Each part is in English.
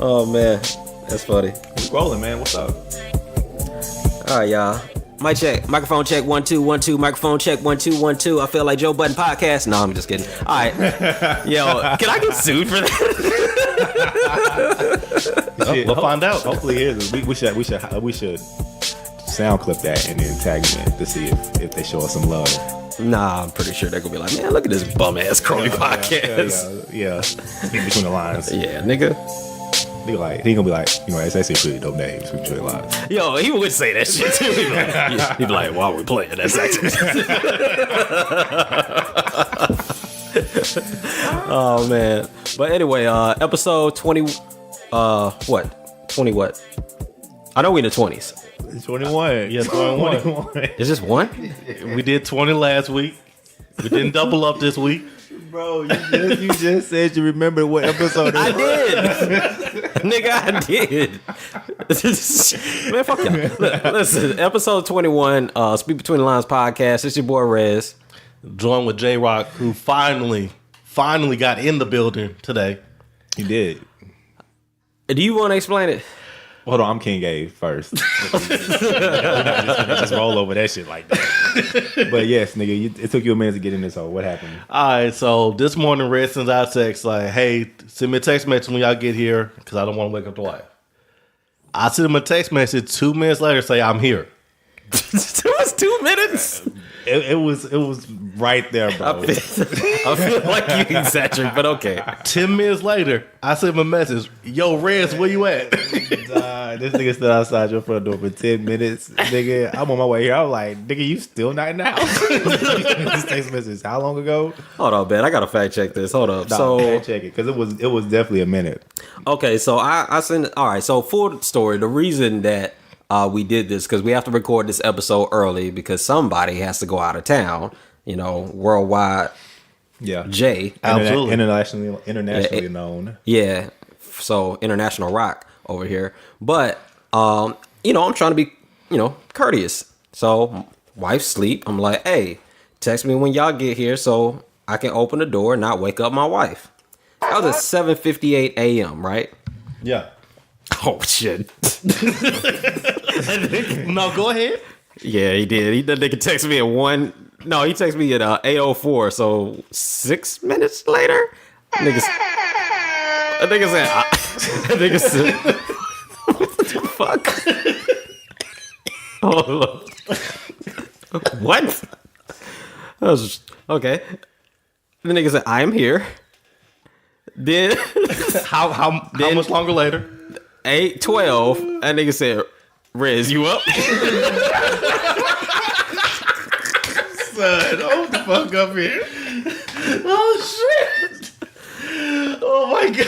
Oh man, that's funny. We rolling, man. What's up? All right, y'all. Mic check. Microphone check. 1 2 1 2. Microphone check. 1 2 1 2. I feel like Joe Budden podcast. No, I'm just kidding. All right. Yo, can I get sued for that? We'll find out. Hopefully, it is. We should sound clip that and then tag them in to see if they show us some love. Nah, I'm pretty sure they're gonna be like, man, look at this bum ass Crony podcast. Yeah. Speak between the lines. Yeah, nigga. He gonna be like, it's actually pretty dope names between the lines. Yo, he would say that shit too. He'd be like, why are we playing? That's actually. Oh man. But anyway, episode 20. What? 20 what? I know we in the 20s. 21. Yeah, 21. Is this one? We did 20 last week. We didn't double up this week. Bro, you just said you remember what episode it was. I did. Nigga, I did. Man, fuck y'all. Listen, episode 21, Speak Between the Lines podcast. It's your boy Rez. Joined with J-Rock, who finally got in the building today. He did. Do you want to explain it? Hold on, I'm King A first. just roll over that shit like that. But yes, nigga, it took you a minute to get in this hole. What happened? All right, so this morning, Red sends out a text like, hey, send me a text message when y'all get here because I don't want to wake up the wife. I sent him a text message 2 minutes later say, I'm here. It was 2 minutes. It was right there, bro. I feel like you exaggerate, but okay. 10 minutes later, I sent him a message. Yo, Rez, where you at? This nigga stood outside your front door for 10 minutes. Nigga, I'm on my way here. I was like, nigga, you still not in the house? This text message, how long ago? Hold on, man. I got to fact check this. Hold up. No, fact check it, because it was definitely a minute. Okay, so I sent, all right, so full story, the reason that we did this, because we have to record this episode early because somebody has to go out of town, worldwide. Yeah. Jay. Absolutely. Internationally known. Yeah. So international rock over here. But, I'm trying to be, courteous. So wife sleep. I'm like, hey, text me when y'all get here so I can open the door and not wake up my wife. That was at 7:58 a.m., right? Yeah. Oh, shit. No, go ahead. Yeah, he did. That nigga texted me at 1. No, he texted me at 8:04. So 6 minutes later, nigga said, what the fuck? Hold on. What? Okay. The nigga said, I am here. Then How much longer later? 8:12. That nigga said, Rez, you up? Son, hold the fuck up here. Oh, shit. Oh, my God.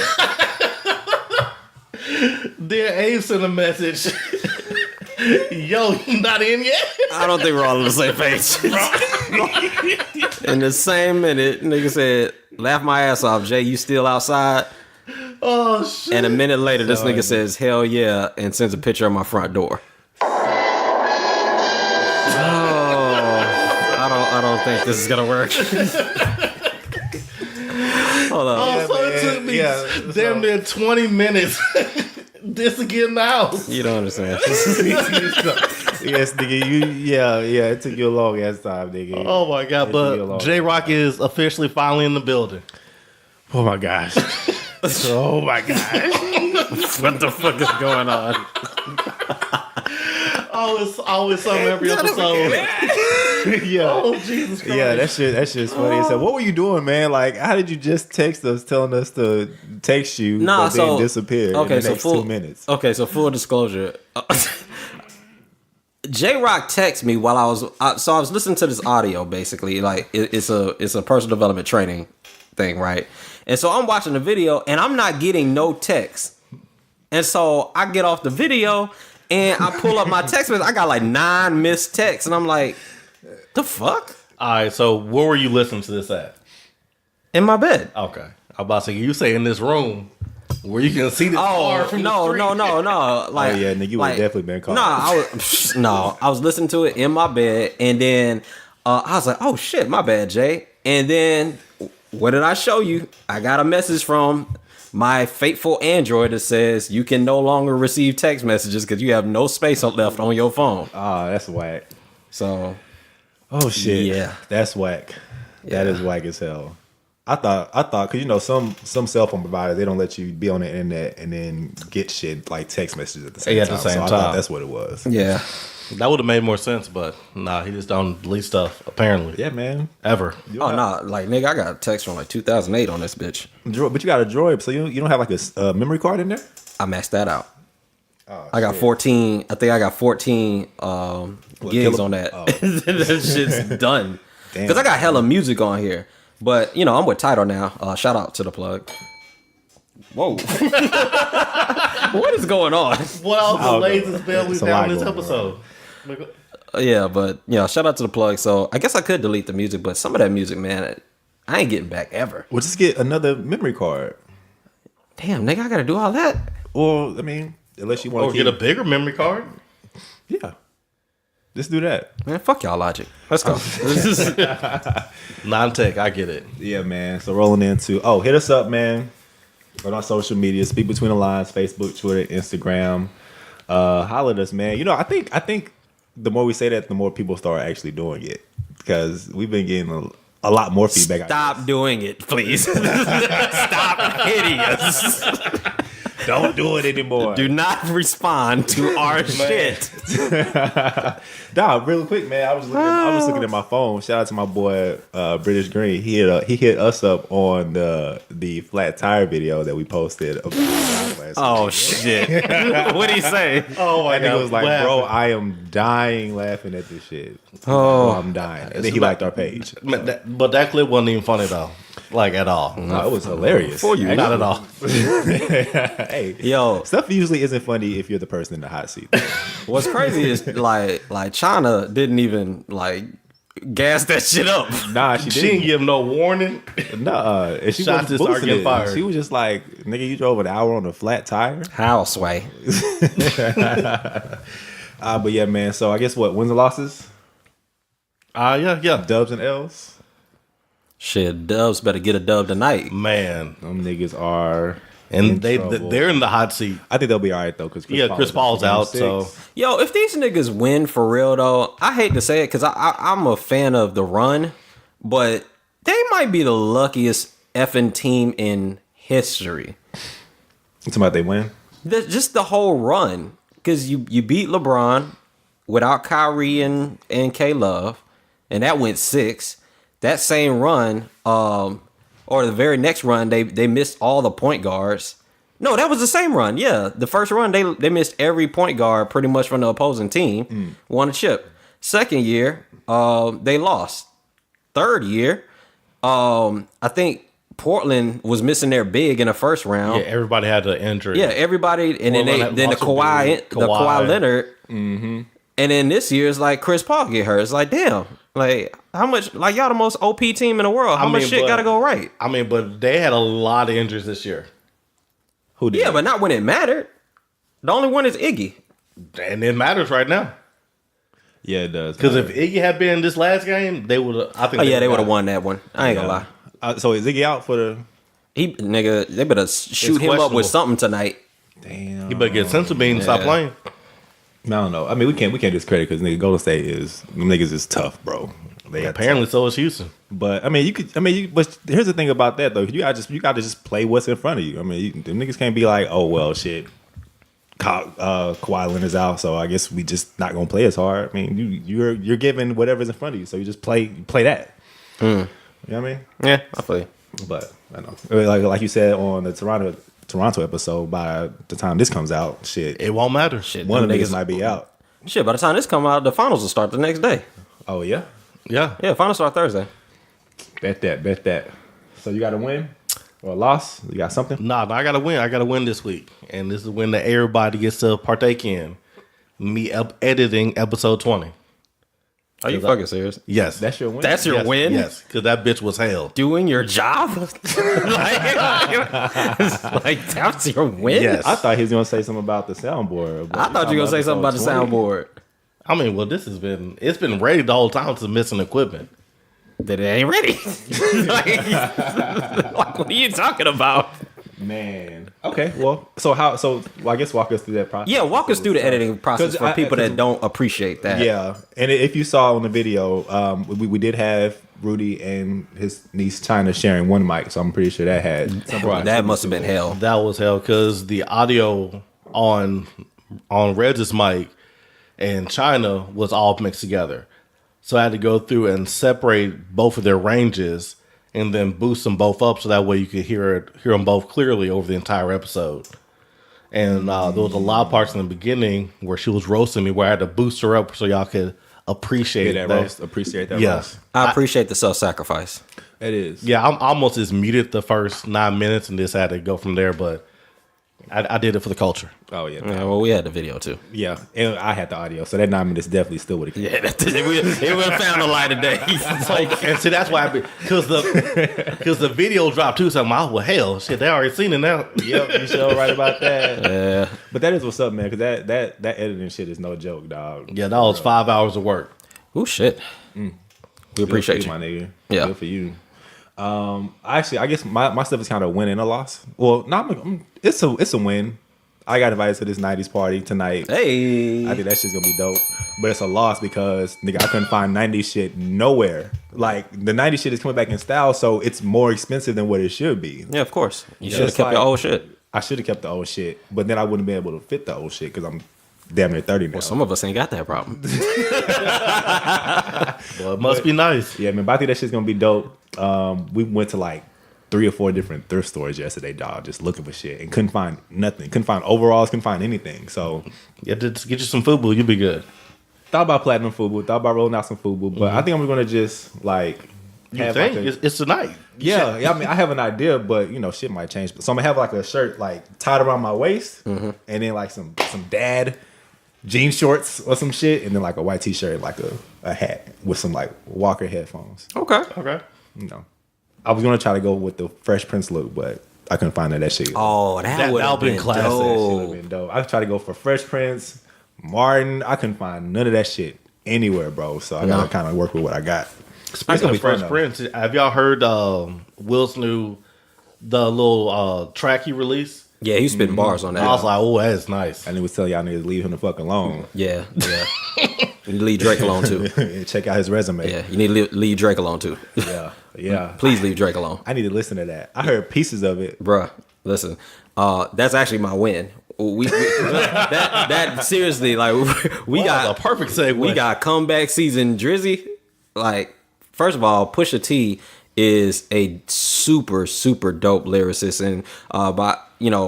Then Abe sent a message. Yo, you not in yet? I don't think we're all on the same page. In the same minute, nigga said, laugh my ass off, Jay, you still outside? Oh, shit. And a minute later, this nigga says, hell yeah, and sends a picture of my front door. I don't think this is gonna work. Hold on. Oh, so it took me damn near 20 minutes just to get in the house. You don't understand. Yes, nigga, it took you a long ass time, nigga. Oh my God, but J-Rock is officially finally in the building. Oh my gosh. Oh my gosh. What the fuck is going on? Oh, it's always something every episode. Yeah. Oh, Jesus Christ. Yeah, that shit's funny. So what were you doing, man? Like, how did you just text us telling us to text you but then disappear in the next 2 minutes? Okay, so full disclosure. J-Rock texted me while I was listening to this audio, basically. Like, it's a personal development training thing, right? And so I'm watching the video, and I'm not getting no text. And so I get off the video, and I pull up my text message. I got like 9 missed texts, and I'm like, the fuck? All right, so where were you listening to this at? In my bed. Okay. I'm about to say, you say in this room where you can see the car from the street. No. Like, nigga, you would have definitely been caught. I was listening to it in my bed, and then I was like, oh shit, my bad, Jay. And then what did I show you? I got a message from my faithful Android that says you can no longer receive text messages because you have no space left on your phone. Oh, that's whack. So, Oh shit. Yeah. That's whack. That is whack as hell. I thought, cause you know some cell phone providers, they don't let you be on the internet and then get shit like text messages at the same time. So I thought that's what it was. yeah. That would have made more sense, but nah, he just don't delete stuff, apparently. Yeah, man. Ever. Oh, nah. Like, nigga, I got a text from like 2008 on this bitch. But you got a Droid, so you don't have like a memory card in there? I maxed that out. Oh, I got 14. I think I got 14 gigs on that. Oh. That shit's done. Damn. Because I got hella music on here. But, you know, I'm with Tidal now. Shout out to the plug. Whoa. What is going on? What else Oh, delays this bell we it's a found lot this going on. episode? Yeah, but, you know, shout out to the plug. So I guess I could delete the music, but some of that music, man, I ain't getting back ever. Well, just get another memory card. Damn, nigga, I got to do all that? Or, I mean, unless you want Or to get a bigger memory card? Yeah. Just do that. Man, fuck y'all logic. Let's go. Non-tech, I get it. Yeah, man. So rolling into, hit us up, man. On our social media, Speak Between the Lines, Facebook, Twitter, Instagram. Holler at us, man. You know, I think the more we say that, the more people start actually doing it. Because we've been getting a lot more feedback. Stop doing it, please. Stop hitting us. Don't do it anymore. Do not respond to our shit. Nah, real quick, man. I was looking at my phone. Shout out to my boy British Green. He hit us up on the flat tire video that we posted about last Oh week. shit! What'd he say? Oh my I think it was like, What bro, happened? I am dying laughing at this shit. Oh. I'm dying. And then he liked our page. But that clip wasn't even funny though. Like at all. No, it was hilarious. For you. Not at all. Hey, Yo, stuff usually isn't funny if you're the person in the hot seat. what's crazy is like China didn't even like gas that shit up. Nah, she She didn't didn't. give him no warning. Nah, and she Shots wasn't just start boosting getting it. fired. She was just like, nigga, you drove an hour on a flat tire. How sway? But yeah, man. So I guess what wins and losses, Yeah. dubs and L's. Shit, Dubs better get a dub tonight. Man. Them niggas are, And in trouble. they're in the hot seat. I think they'll be all right though, because Chris Paul's out, so Yo, if these niggas win for real though, I hate to say it because I'm a fan of the run, but they might be the luckiest effing team in history. It's about they win. Just the whole run, because you beat LeBron without Kyrie and K Love, and that went 6. That same run, or the very next run, they missed all the point guards. No, that was the same run. Yeah, the first run they missed every point guard pretty much from the opposing team. Won a chip. Second year, they lost. Third year, I think Portland was missing their big in the first round. yeah, everybody had an injury. Yeah, everybody, and Portland then the had lost a big. Kawhi Leonard, Mm-hmm. and then this year it's like Chris Paul get hurt. It's like, damn, like how much? Like y'all the most OP team in the world. How much shit but- got to go right? I mean, but they had a lot of injuries this year. Who did? Yeah, but not when it mattered. The only one is Iggy. And it matters right now. Yeah, it does. Because if Iggy had been in this last game, they would have. I think. Oh yeah, they would have got won that one. I ain't gonna lie. So is Iggy out for the? He nigga, they better shoot him up questionable. with something tonight. Damn. it. You better get sense of being and stop Yeah. playing. I don't know. I mean, we can't discredit because nigga Golden State is them niggas is tough, bro. They got Apparently, so is Houston. But I mean, you could. I mean, but here's the thing about that though. You gotta just play what's in front of you. I mean, them niggas can't be like, oh well, shit. Kawhi Leonard's out, so I guess we just not gonna play as hard. I mean, you're given whatever's in front of you, so you just play that. You know what I mean? Yeah, I feel you. But I know, like you said on the Toronto episode. By the time this comes out, shit, It won't matter. Shit, one of them the niggas might be out. Shit, by the time this come out, the finals will start the next day. Oh yeah, Yeah. Yeah, finals start Thursday. bet that. So you got to win or a loss? You got something? Nah, I gotta win. I gotta win this week, and this is when that everybody gets to partake in. Me editing episode 20. Are you fucking serious? Yes, That's your win. That's your yes, win? Yes, because that bitch was hell. Doing your job? like that's your win? Yes. I thought he was gonna say something about the soundboard. but I thought you were gonna say something about the episode 20. soundboard. I mean, well, it's been ready the whole time to missing equipment. That it ain't ready. Like, what are you talking about? Man. Okay. Well, I guess walk us through that process. Yeah, walk us through the editing process for people that 'cause- don't appreciate that. Yeah, and if you saw on the video, we did have Rudy and his niece China sharing one mic, so I'm pretty sure that had something. That must have been hell. That was hell because the audio on Reg's mic and China was all mixed together. So I had to go through and separate both of their ranges and then boost them both up so that way you could hear them both clearly over the entire episode. And there was a lot of parts in the beginning where she was roasting me where I had to boost her up so y'all could appreciate that roast. Appreciate that roast. I appreciate the self-sacrifice. It is. Yeah, I'm almost just muted the first 9 minutes and just had to go from there, but I did it for the culture. Oh yeah. Yeah, well, we had the video too. Yeah, and I had the audio, so that 9 minutes definitely still would have. Yeah, it would have found a light of day. And see, that's why because the video dropped too. So I'm like, well, hell, shit, they already seen it now. Yep, you sure right about that. Yeah. But that is what's up, man. Because that editing shit is no joke, dog. Yeah, that was 5 hours of work. Oh shit. We appreciate you. my nigga. Yeah. Good for you. Actually, I guess my stuff is kind of a win and a loss. Well, it's a win. I got invited to this 90s party tonight. Hey. I think that shit's gonna be dope. But it's a loss because nigga, I couldn't find 90s shit nowhere. Like the 90s shit is coming back in style, so it's more expensive than what it should be. Yeah, of course. You should have It's kept your like- old shit. I should have kept the old shit, but then I wouldn't be able to fit the old shit because I'm damn near 30 now. Well, some of us ain't got that problem. Well, it must be nice. Yeah, man, but I think that shit's gonna be dope. We went to like 3 or 4 different thrift stores yesterday, dog, just looking for shit and couldn't find nothing. Couldn't find overalls, couldn't find anything. So Yeah, just get you some FUBU, you'll be good. thought about platinum FUBU, thought about rolling out some FUBU, but I think I'm gonna just like You have think like a, it's tonight? yeah, I mean I have an idea, but you know shit might change. So I'm gonna have like a shirt like tied around my waist, and then like some dad jean shorts or some shit, and then like a white t-shirt, like a hat with some like Walker headphones. Okay. Okay. You know, I was gonna try to go with the Fresh Prince look, but I couldn't find that shit. Oh, that would have been been classic. That shit would dope. have been dope. I tried to go for Fresh Prince, Martin. I couldn't find none of that shit anywhere, bro. So I gotta kind of work with what I got. Speaking be of fun, Fresh though. Prince, have y'all heard Will's new the little track he released? Yeah, he spitting bars on that. I was like, oh, that's nice. And he was telling y'all niggas leave him the fuck alone. Yeah. You need to leave Drake alone too. Check out his resume. Yeah, you need to leave Drake alone too. Yeah. Please leave Drake alone. I need to listen to that. I heard pieces of it. Bruh, listen. That's actually my win. We that seriously, like we Wow, got a perfect segue. We got comeback season Drizzy. Like, first of all, Pusha T is a super dope lyricist, and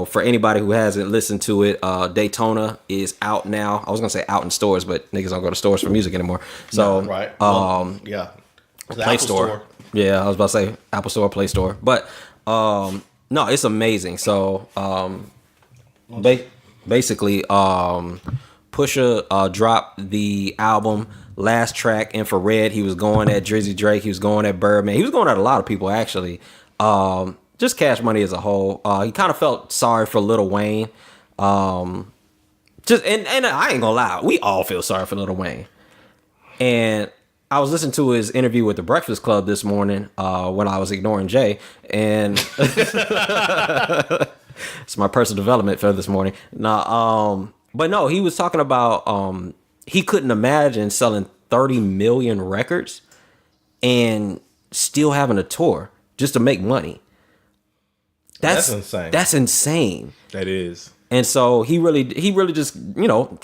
for anybody who hasn't listened to it, Daytona is out now. I was gonna say out in stores, but niggas don't go to stores for music anymore. So right. Yeah. The Play Apple Store. Yeah, I was about to say Apple Store, Play Store, but no, it's amazing. So basically, Pusha dropped the album Last Track, Infrared. He was going at Drizzy Drake. He was going at Birdman. He was going at a lot of people actually. Just Cash Money as a whole. He kind of felt sorry for Lil Wayne. And I ain't gonna lie, we all feel sorry for Lil Wayne. And I was listening to his interview with The Breakfast Club this morning when I was ignoring Jay, and it's my personal development for this morning. But no, he was talking about he couldn't imagine selling 30 million records and still having a tour just to make money. That's insane. That's insane. That is. And so he really just,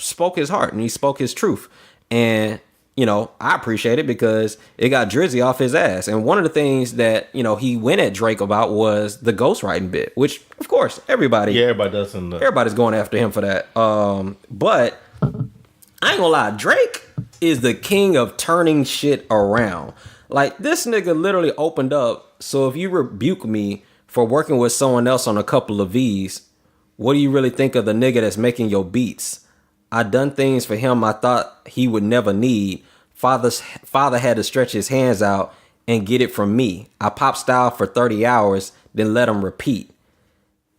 spoke his heart and he spoke his truth. And, I appreciate it because it got Drizzy off his ass. And one of the things that, he went at Drake about was the ghostwriting bit, which, of course, everybody does. Everybody's going after him for that. But I ain't gonna lie, Drake is the king of turning shit around. Like, this nigga literally opened up. So if you rebuke me for working with someone else on a couple of V's, what do you really think of the nigga that's making your beats? I done things for him I thought he would never need. Father had to stretch his hands out and get it from me. I pop style for 30 hours, then let him repeat.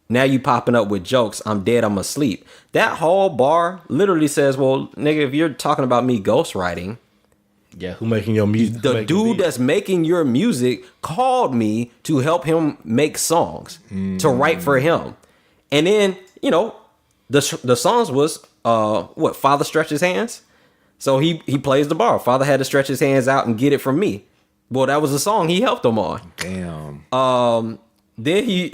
Now you popping up with jokes. I'm dead. I'm asleep. That whole bar literally says, well, nigga, if you're talking about me ghostwriting, Yeah, who making your music? the dude that's making your music called me to help him make songs, to write for him. And then, you know, the songs was, Father Stretch His Hands? So he plays the bar. Father had to stretch his hands out and get it from me. Well, that was the song he helped him on. Damn. Then he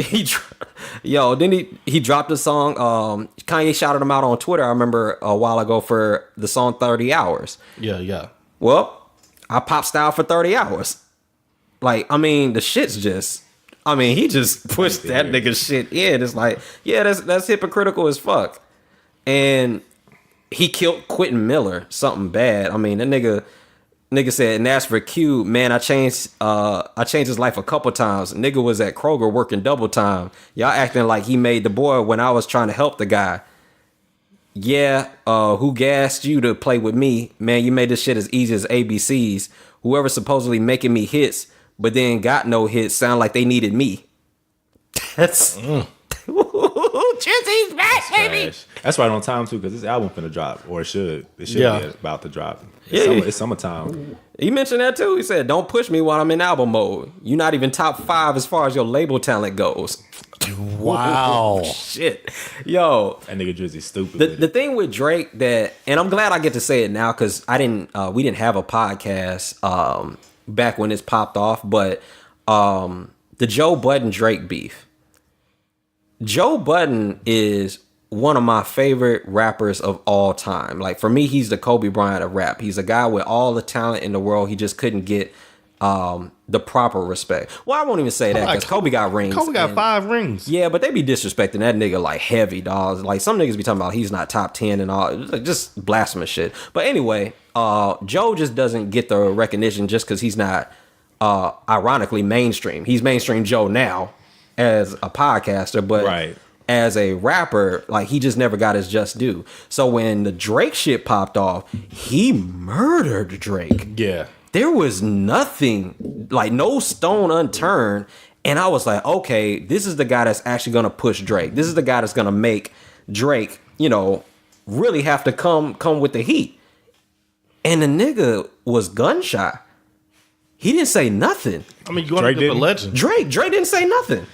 dropped a song. Kanye shouted him out on Twitter, I remember a while ago, for the song 30 Hours. Yeah. Well, I pop style for 30 hours. Like, I mean, the shit's just, I mean, he just pushed that nigga shit in. It's like, yeah, that's hypocritical as fuck. And he killed Quentin Miller, something bad. I mean, that nigga said, and as for Q, man, I changed his life a couple times. Nigga was at Kroger working double time. Y'all acting like he made the boy when I was trying to help the guy. Yeah, who gassed you to play with me? Man, you made this shit as easy as ABCs. Whoever supposedly making me hits, but then got no hits, sound like they needed me. That's Drizzy's back, baby. That's right on time too, because this album finna drop, or it should. It should be about to drop. It's summertime. He mentioned that too. He said, "Don't push me while I'm in album mode. You're not even top 5 as far as your label talent goes." Wow. Shit. Yo. That nigga Drizzy's stupid. The thing with Drake that, and I'm glad I get to say it now because we didn't have a podcast back when this popped off, but the Joe Budden Drake beef. Joe Budden is one of my favorite rappers of all time. Like, for me, he's the Kobe Bryant of rap. He's a guy with all the talent in the world. He just couldn't get the proper respect. Well, I won't even say that because Kobe got rings. Kobe got 5 rings. Yeah, but they be disrespecting that nigga like heavy, dog. Like, some niggas be talking about he's not top 10 and all. Just blasphemous shit. But anyway, Joe just doesn't get the recognition just because he's not, ironically, mainstream. He's mainstream Joe now as a podcaster, but as a rapper, like, he just never got his just due. So when the Drake shit popped off, he murdered Drake. Yeah. There was nothing, like, no stone unturned. And I was like, okay, this is the guy that's actually going to push Drake. This is the guy that's going to make Drake, you know, really have to come with the heat. And the nigga was gun shy. He didn't say nothing. I mean, you want to get the legend. Drake didn't say nothing.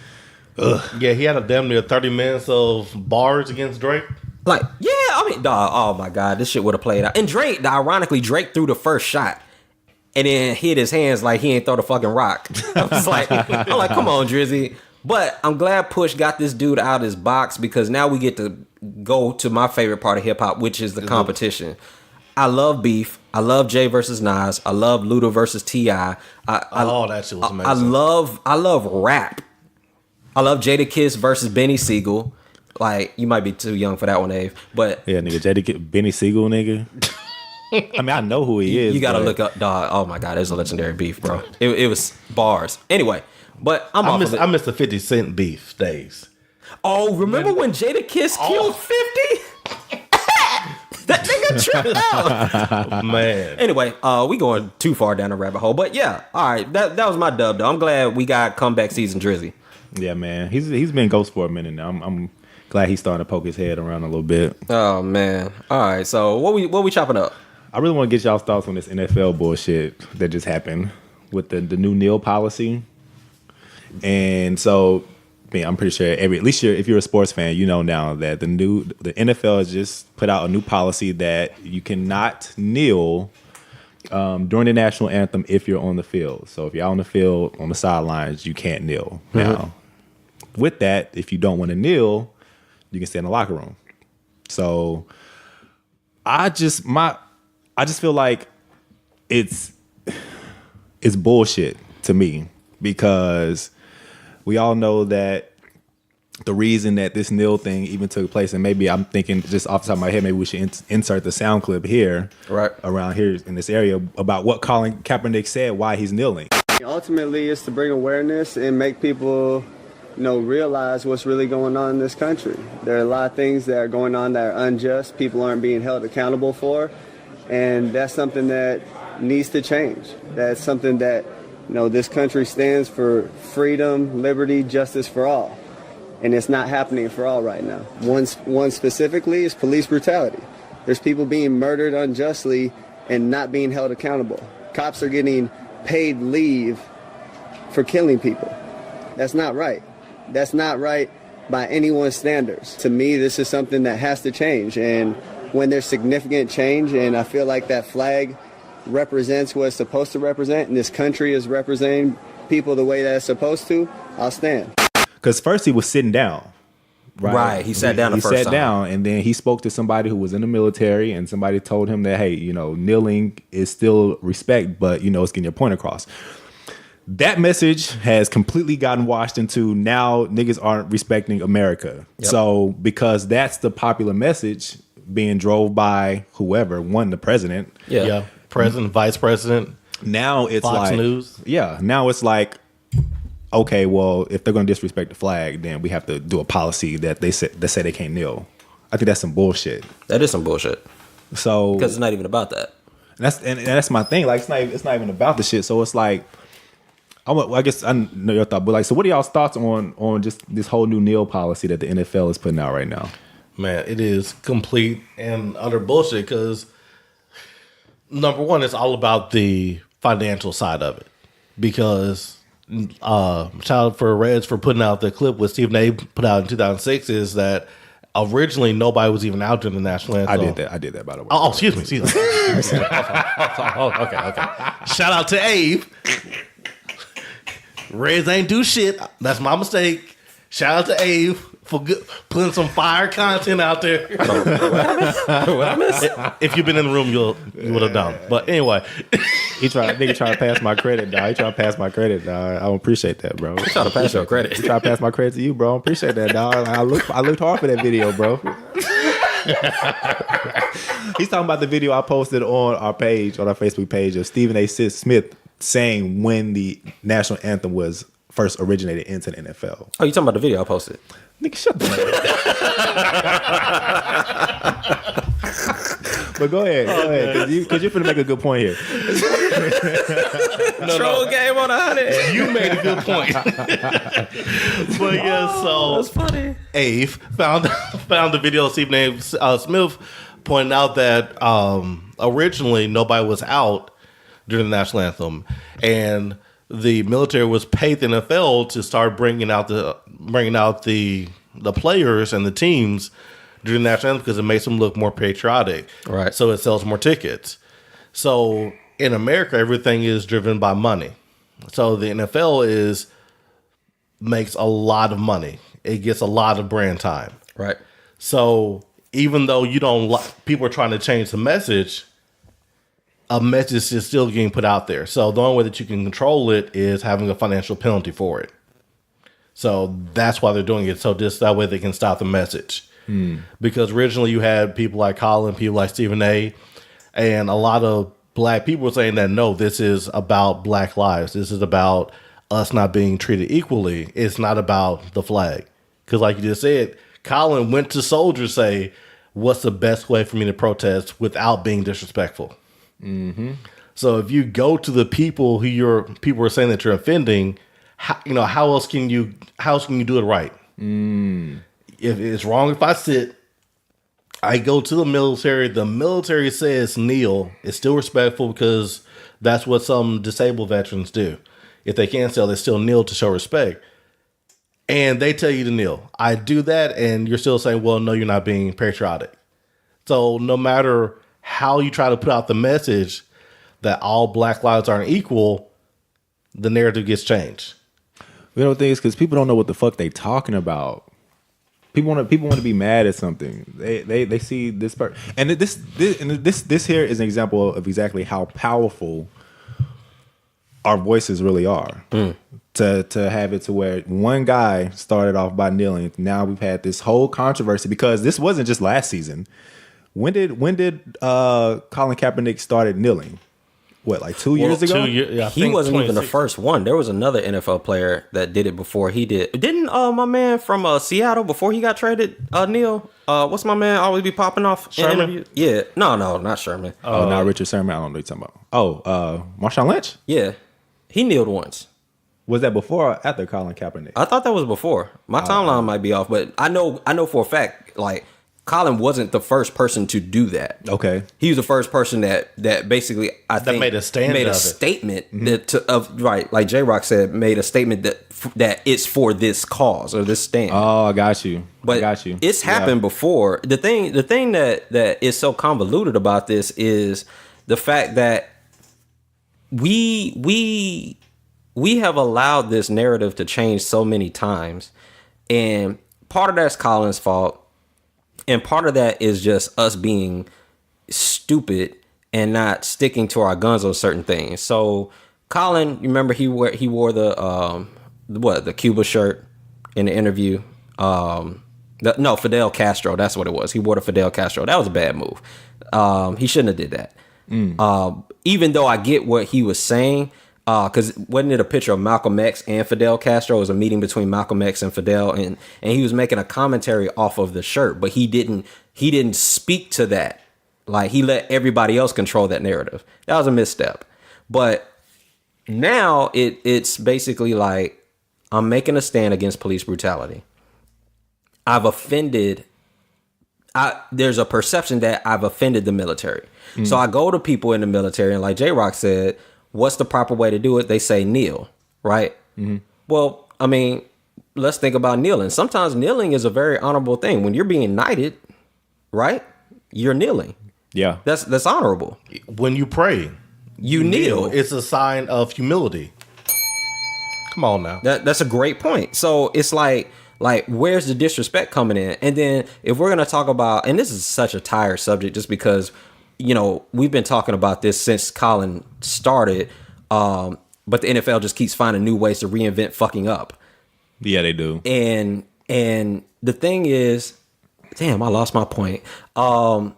Ugh. Yeah, he had a damn near 30 minutes of bars against Drake. Like, yeah, I mean, dog, oh my God, this shit would have played out. And Drake, ironically, Drake threw the first shot and then hit his hands like he ain't throw the fucking rock. I'm like, come on, Drizzy. But I'm glad Push got this dude out of his box because now we get to go to my favorite part of hip hop, which is the competition. I love beef. I love Jay versus Nas. I love Luda versus T.I. That shit was amazing. I love rap. I love Jadakiss versus Benny Siegel. Like, you might be too young for that one, Dave. But yeah, nigga, Jadakiss, Benny Siegel, nigga. I mean, I know who he is. You gotta look up, dog. Oh my God, it's a legendary beef, bro. It was bars. Anyway, but I miss the 50 Cent beef days. Oh, remember when Jadakiss killed 50? That nigga tripped out. Man. Anyway, we going too far down the rabbit hole. But yeah, all right. That was my dub, though. I'm glad we got comeback season Drizzy. Yeah, man. He's been ghost for a minute now. I'm glad he's starting to poke his head around a little bit. Oh man. All right. So what we chopping up? I really want to get y'all's thoughts on this NFL bullshit that just happened with the new nil policy. And so, man, I'm pretty sure at least if you're a sports fan, you know now that the NFL has just put out a new policy that you cannot kneel during the national anthem if you're on the field. So if you're on the field on the sidelines, you can't kneel. Mm-hmm. Now, with that, if you don't want to kneel, you can stay in the locker room. So I just feel like it's bullshit to me because we all know that the reason that this nil thing even took place, and maybe I'm thinking just off the top of my head, maybe we should insert the sound clip here, right around here in this area about what Colin Kaepernick said, why he's kneeling. Ultimately, it's to bring awareness and make people, realize what's really going on in this country. There are a lot of things that are going on that are unjust. People aren't being held accountable for, and that's something that needs to change. That's something that, this country stands for: freedom, liberty, justice for all. and it's not happening for all right now. One specifically is police brutality. There's people being murdered unjustly and not being held accountable. Cops are getting paid leave for killing people. That's not right. That's not right by anyone's standards. To me, this is something that has to change. And when there's significant change, and I feel like that flag represents what it's supposed to represent, and this country is representing people the way that it's supposed to, I'll stand. Because first he was sitting down. Right. He sat down the first time. He sat down, and then he spoke to somebody who was in the military, and somebody told him that, hey, you know, kneeling is still respect, but, you know, it's getting your point across. That message has completely gotten washed into now niggas aren't respecting America. Yep. So because that's the popular message being drove by whoever, the president. Yeah. President, vice president. Now it's Fox like News. Yeah. Now it's like, okay, well, if they're going to disrespect the flag, then we have to do a policy that they say they can't kneel. I think that's some bullshit. That is some bullshit. So because it's not even about that. And that's my thing. Like it's not even about the shit. So it's like, I guess I know your thought, but like, so what are y'all's thoughts on just this whole new kneel policy that the NFL is putting out right now? Man, it is complete and utter bullshit because number one, it's all about the financial side of it. Because shout out for Reds for putting out the clip with Stephen A. put out in 2006 is that originally nobody was even out during the national anthem. I did that by the way. Oh, excuse me. Okay. Shout out to Abe. Reds ain't do shit. That's my mistake. Shout out to Abe for putting some fire content out there. What I missed? If you've been in the room, you would have done. But anyway, nigga trying to pass my credit, dog. He trying to pass my credit, dog. I don't appreciate that, bro. I'm trying to pass your credit. He trying to pass my credit to you, bro. I appreciate that, dog. I looked hard for that video, bro. He's talking about the video I posted on our Facebook page of Stephen A. Smith saying when the national anthem was first originated into the NFL. Oh, you talking about the video I posted? Nigga, shut the fuck up. But go ahead, because you're finna make a good point here. Troll game on 100. you made a good point. But yeah, so that's funny. Abe found the video of Stephen A. Smith pointing out that originally nobody was out during the national anthem, and the military was paid the NFL to start bringing out the players and the teams during the national anthem because it makes them look more patriotic. Right. So it sells more tickets. So in America, everything is driven by money. So the NFL makes a lot of money. It gets a lot of brand time. Right. So even though people are trying to change the message, a message is still getting put out there. So the only way that you can control it is having a financial penalty for it. So that's why they're doing it. So just that way they can stop the message. Because originally you had people like Colin, people like Stephen A. And a lot of black people were saying that, no, this is about black lives. This is about us not being treated equally. It's not about the flag. Because like you just said, Colin went to soldiers say, what's the best way for me to protest without being disrespectful? Mm-hmm. So if you go to the people people are saying that you're offending, how else can you do it right? If it's wrong if I sit, I go to the military. The military says kneel. It's still respectful because that's what some disabled veterans do. If they can't they still kneel to show respect. And they tell you to kneel. I do that, and you're still saying, well, no, you're not being patriotic. So no matter how you try to put out the message that all black lives aren't equal, the narrative gets changed. You know, the thing is, because people don't know what the fuck they talking about. People want to be mad at something. They see this part, and this here is an example of exactly how powerful our voices really are. To have it to where one guy started off by kneeling. Now we've had this whole controversy because this wasn't just last season. When did Colin Kaepernick started kneeling? What, like 2 years ago? 2 years. Yeah, He wasn't even the first one. There was another NFL player that did it before he did. Didn't my man from Seattle before he got traded, Neil? What's my man always be popping off? Sherman? Yeah. No, not Sherman. Oh, not Richard Sherman. I don't know what you're talking about. Oh, Marshawn Lynch? Yeah. He kneeled once. Was that before or after Colin Kaepernick? I thought that was before. My timeline might be off, but I know for a fact, like, Colin wasn't the first person to do that. Okay. He was the first person that basically made a statement that like J-Rock said, made a statement that it's for this cause or this stand. Oh, I got you. But it's happened before. The thing that is so convoluted about this is the fact that we have allowed this narrative to change so many times, and part of that's Colin's fault. And part of that is just us being stupid and not sticking to our guns on certain things. So Colin, you remember he wore the Cuba shirt in the interview. Fidel Castro, that's what it was. He wore the Fidel Castro. That was a bad move. He shouldn't have did that. Even though I get what he was saying, because wasn't it a picture of Malcolm X and Fidel Castro? It was a meeting between Malcolm X and Fidel, and he was making a commentary off of the shirt, but he didn't speak to that. Like, he let everybody else control that narrative. That was a misstep. But now it's basically like, I'm making a stand against police brutality. There's a perception that I've offended the military. So I go to people in the military, and like J-Rock said, what's the proper way to do it? They say kneel, right? Well, I mean, let's think about kneeling. Sometimes kneeling is a very honorable thing. When you're being knighted, right? You're kneeling. Yeah. That's honorable. When you pray, you kneel. It's a sign of humility. Come on now. That's a great point. So it's like where's the disrespect coming in? And then if we're going to talk about, and this is such a tired subject just because, you know, we've been talking about this since Colin started, but the NFL just keeps finding new ways to reinvent fucking up. Yeah, they do. And the thing is, damn, I lost my point. On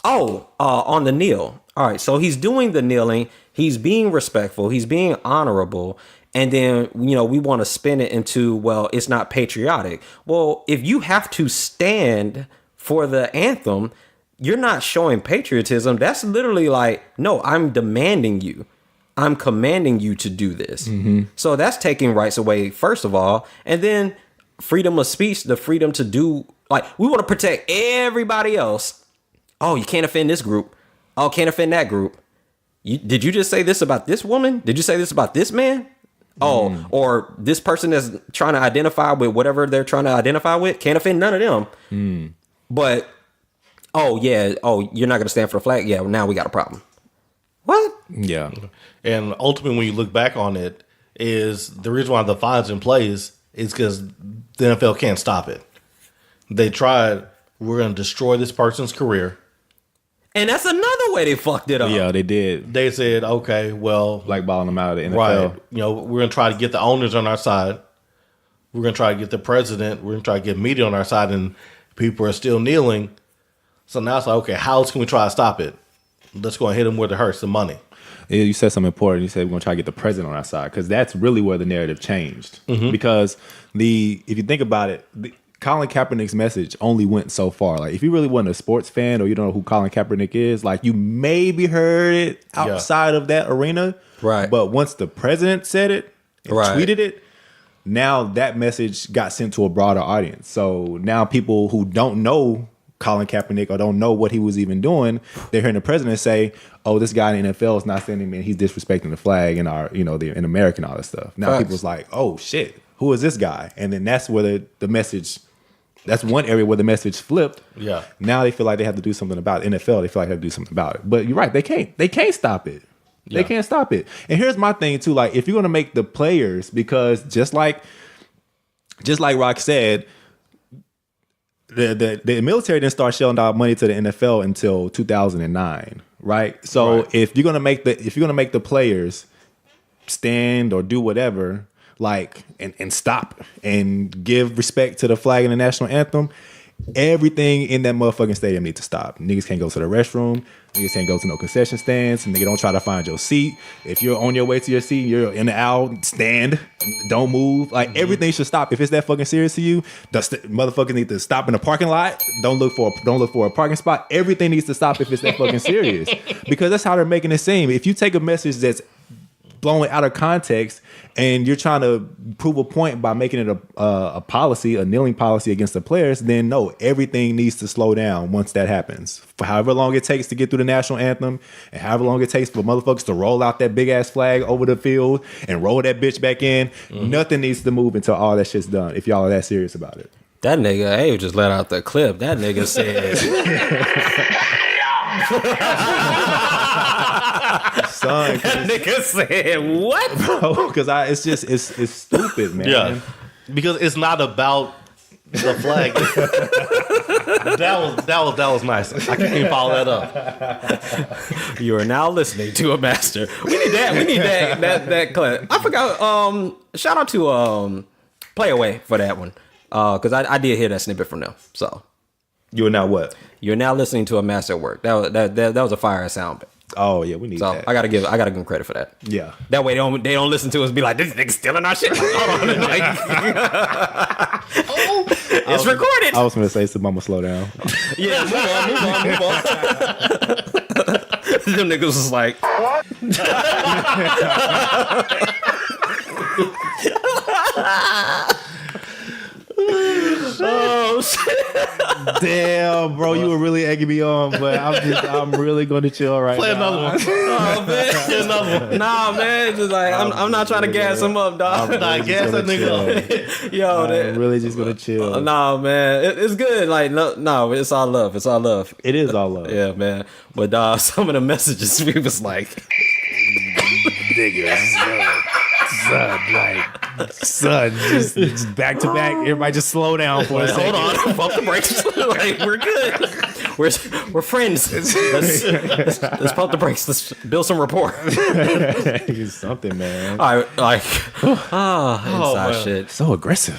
the kneel. All right, so he's doing the kneeling. He's being respectful. He's being honorable. And then, you know, we want to spin it into, well, it's not patriotic. Well, if you have to stand for the anthem, you're not showing patriotism. That's literally like, no, I'm demanding you. I'm commanding you to do this. So that's taking rights away, first of all. And then freedom of speech, the freedom to do, like, we want to protect everybody else. Oh, you can't offend this group. Oh, can't offend that group. Did you just say this about this woman? Did you say this about this man? Oh, or this person that's trying to identify with whatever they're trying to identify with. Can't offend none of them. But, you're not going to stand for the flag? Yeah, well, now we got a problem. What? Yeah. And ultimately, when you look back on it, is the reason why the fine's in place is because the NFL can't stop it. They tried, we're going to destroy this person's career. And that's another way they fucked it up. Yeah, they did. They said, okay, well, Blackballing them out of the NFL. right. You know, we're going to try to get the owners on our side. We're going to try to get the president. We're going to try to get media on our side, and people are still kneeling. So now it's like, okay, how else can we try to stop it? Let's go and hit them where it hurts, the money. Yeah, you said something important. You said we're going to try to get the president on our side, because that's really where the narrative changed. Because if you think about it, Colin Kaepernick's message only went so far. Like, if you really wasn't a sports fan or you don't know who Colin Kaepernick is, like, you maybe heard it outside of that arena. Right. But once the president said it and tweeted it, now that message got sent to a broader audience. So now people who don't know Colin Kaepernick or don't know what he was even doing, they're hearing the president say, oh, this guy in the NFL is not standing, man, he's disrespecting the flag and our, you know, in America and all that stuff. Now people's like, oh shit, who is this guy? And then that's where the message, that's one area where the message flipped. Yeah. Now they feel like they have to do something about it. NFL, they feel like they have to do something about it. But you're right, they can't stop it. They can't stop it. And here's my thing too, like, if you're gonna make the players, because just like Rock said, the military didn't start shelling out money to the NFL until 2009, right? So if you're gonna make the players stand or do whatever, like, and stop and give respect to the flag and the national anthem, everything in that motherfucking stadium needs to stop. Niggas can't go to the restroom. Niggas can't go to no concession stands. Nigga, don't try to find your seat. If you're on your way to your seat, you're in the aisle, stand. Don't move. Like, everything should stop. If it's that fucking serious to you, the motherfuckers need to stop in the parking lot. Don't look for a parking spot. Everything needs to stop if it's that fucking serious. Because that's how they're making it seem. If you take a message that's blown out of context, and you're trying to prove a point by making it a policy, a kneeling policy against the players, then no, everything needs to slow down once that happens. For however long it takes to get through the national anthem, and however long it takes for motherfuckers to roll out that big ass flag over the field and roll that bitch back in, nothing needs to move until all that shit's done. If y'all are that serious about it. That nigga, hey, just let out the clip. That nigga said, Son, that nigga said, what? bro, because it's stupid, man. Yeah, because it's not about the flag. that was nice. I can't even follow that up. You are now listening to a master. We need that clip. I forgot. Shout out to Play Away for that one. Because I did hear that snippet from them. So You are now what? you're now listening to a master work. That was a fire sound. Oh yeah, we need So that. I gotta give them credit for that. Yeah. That way they don't listen to us and be like, this nigga stealing our shit. Hold on. Like, it's recorded. I was gonna say, so mama, slow down. Yeah, move on. Them niggas was like, oh shit. Damn, bro, you were really egging me on, but I'm really gonna chill right Play now. another one. Oh man. Play another one. Nah, man, just like I'm not trying to gas him up, dog. Nah, gas that nigga up. Yo, I'm really just gonna chill. nah, man, it's good. Like, no, it's all love. It's all love. It is all love. Yeah, man. But some of the messages we was like, son, just back to back. Everybody just slow down for a second. hold on, pump the brakes. Like, we're good. We're friends. Let's pump the brakes. Let's build some rapport. It's something, man. All right, like, inside man. shit. So aggressive.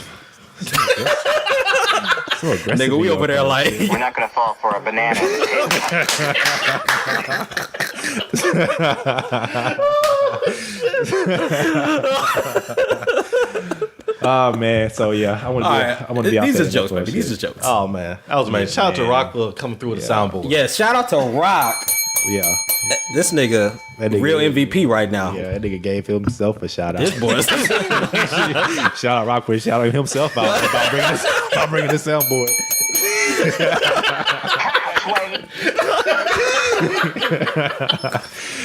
So aggressive. Nigga, we over there like, We're not gonna fall for a banana. Oh man, so yeah, I want to be. These out are there jokes, for baby. shit. These are jokes. Oh man, that was amazing. Shout out to man. Rock coming through with the soundboard. Yeah, shout out to Rock. Yeah, This nigga, That nigga- real MVP right now. yeah, that nigga gave himself a shout out. This boy. Shout out Rock for shouting himself out about bringing the soundboard.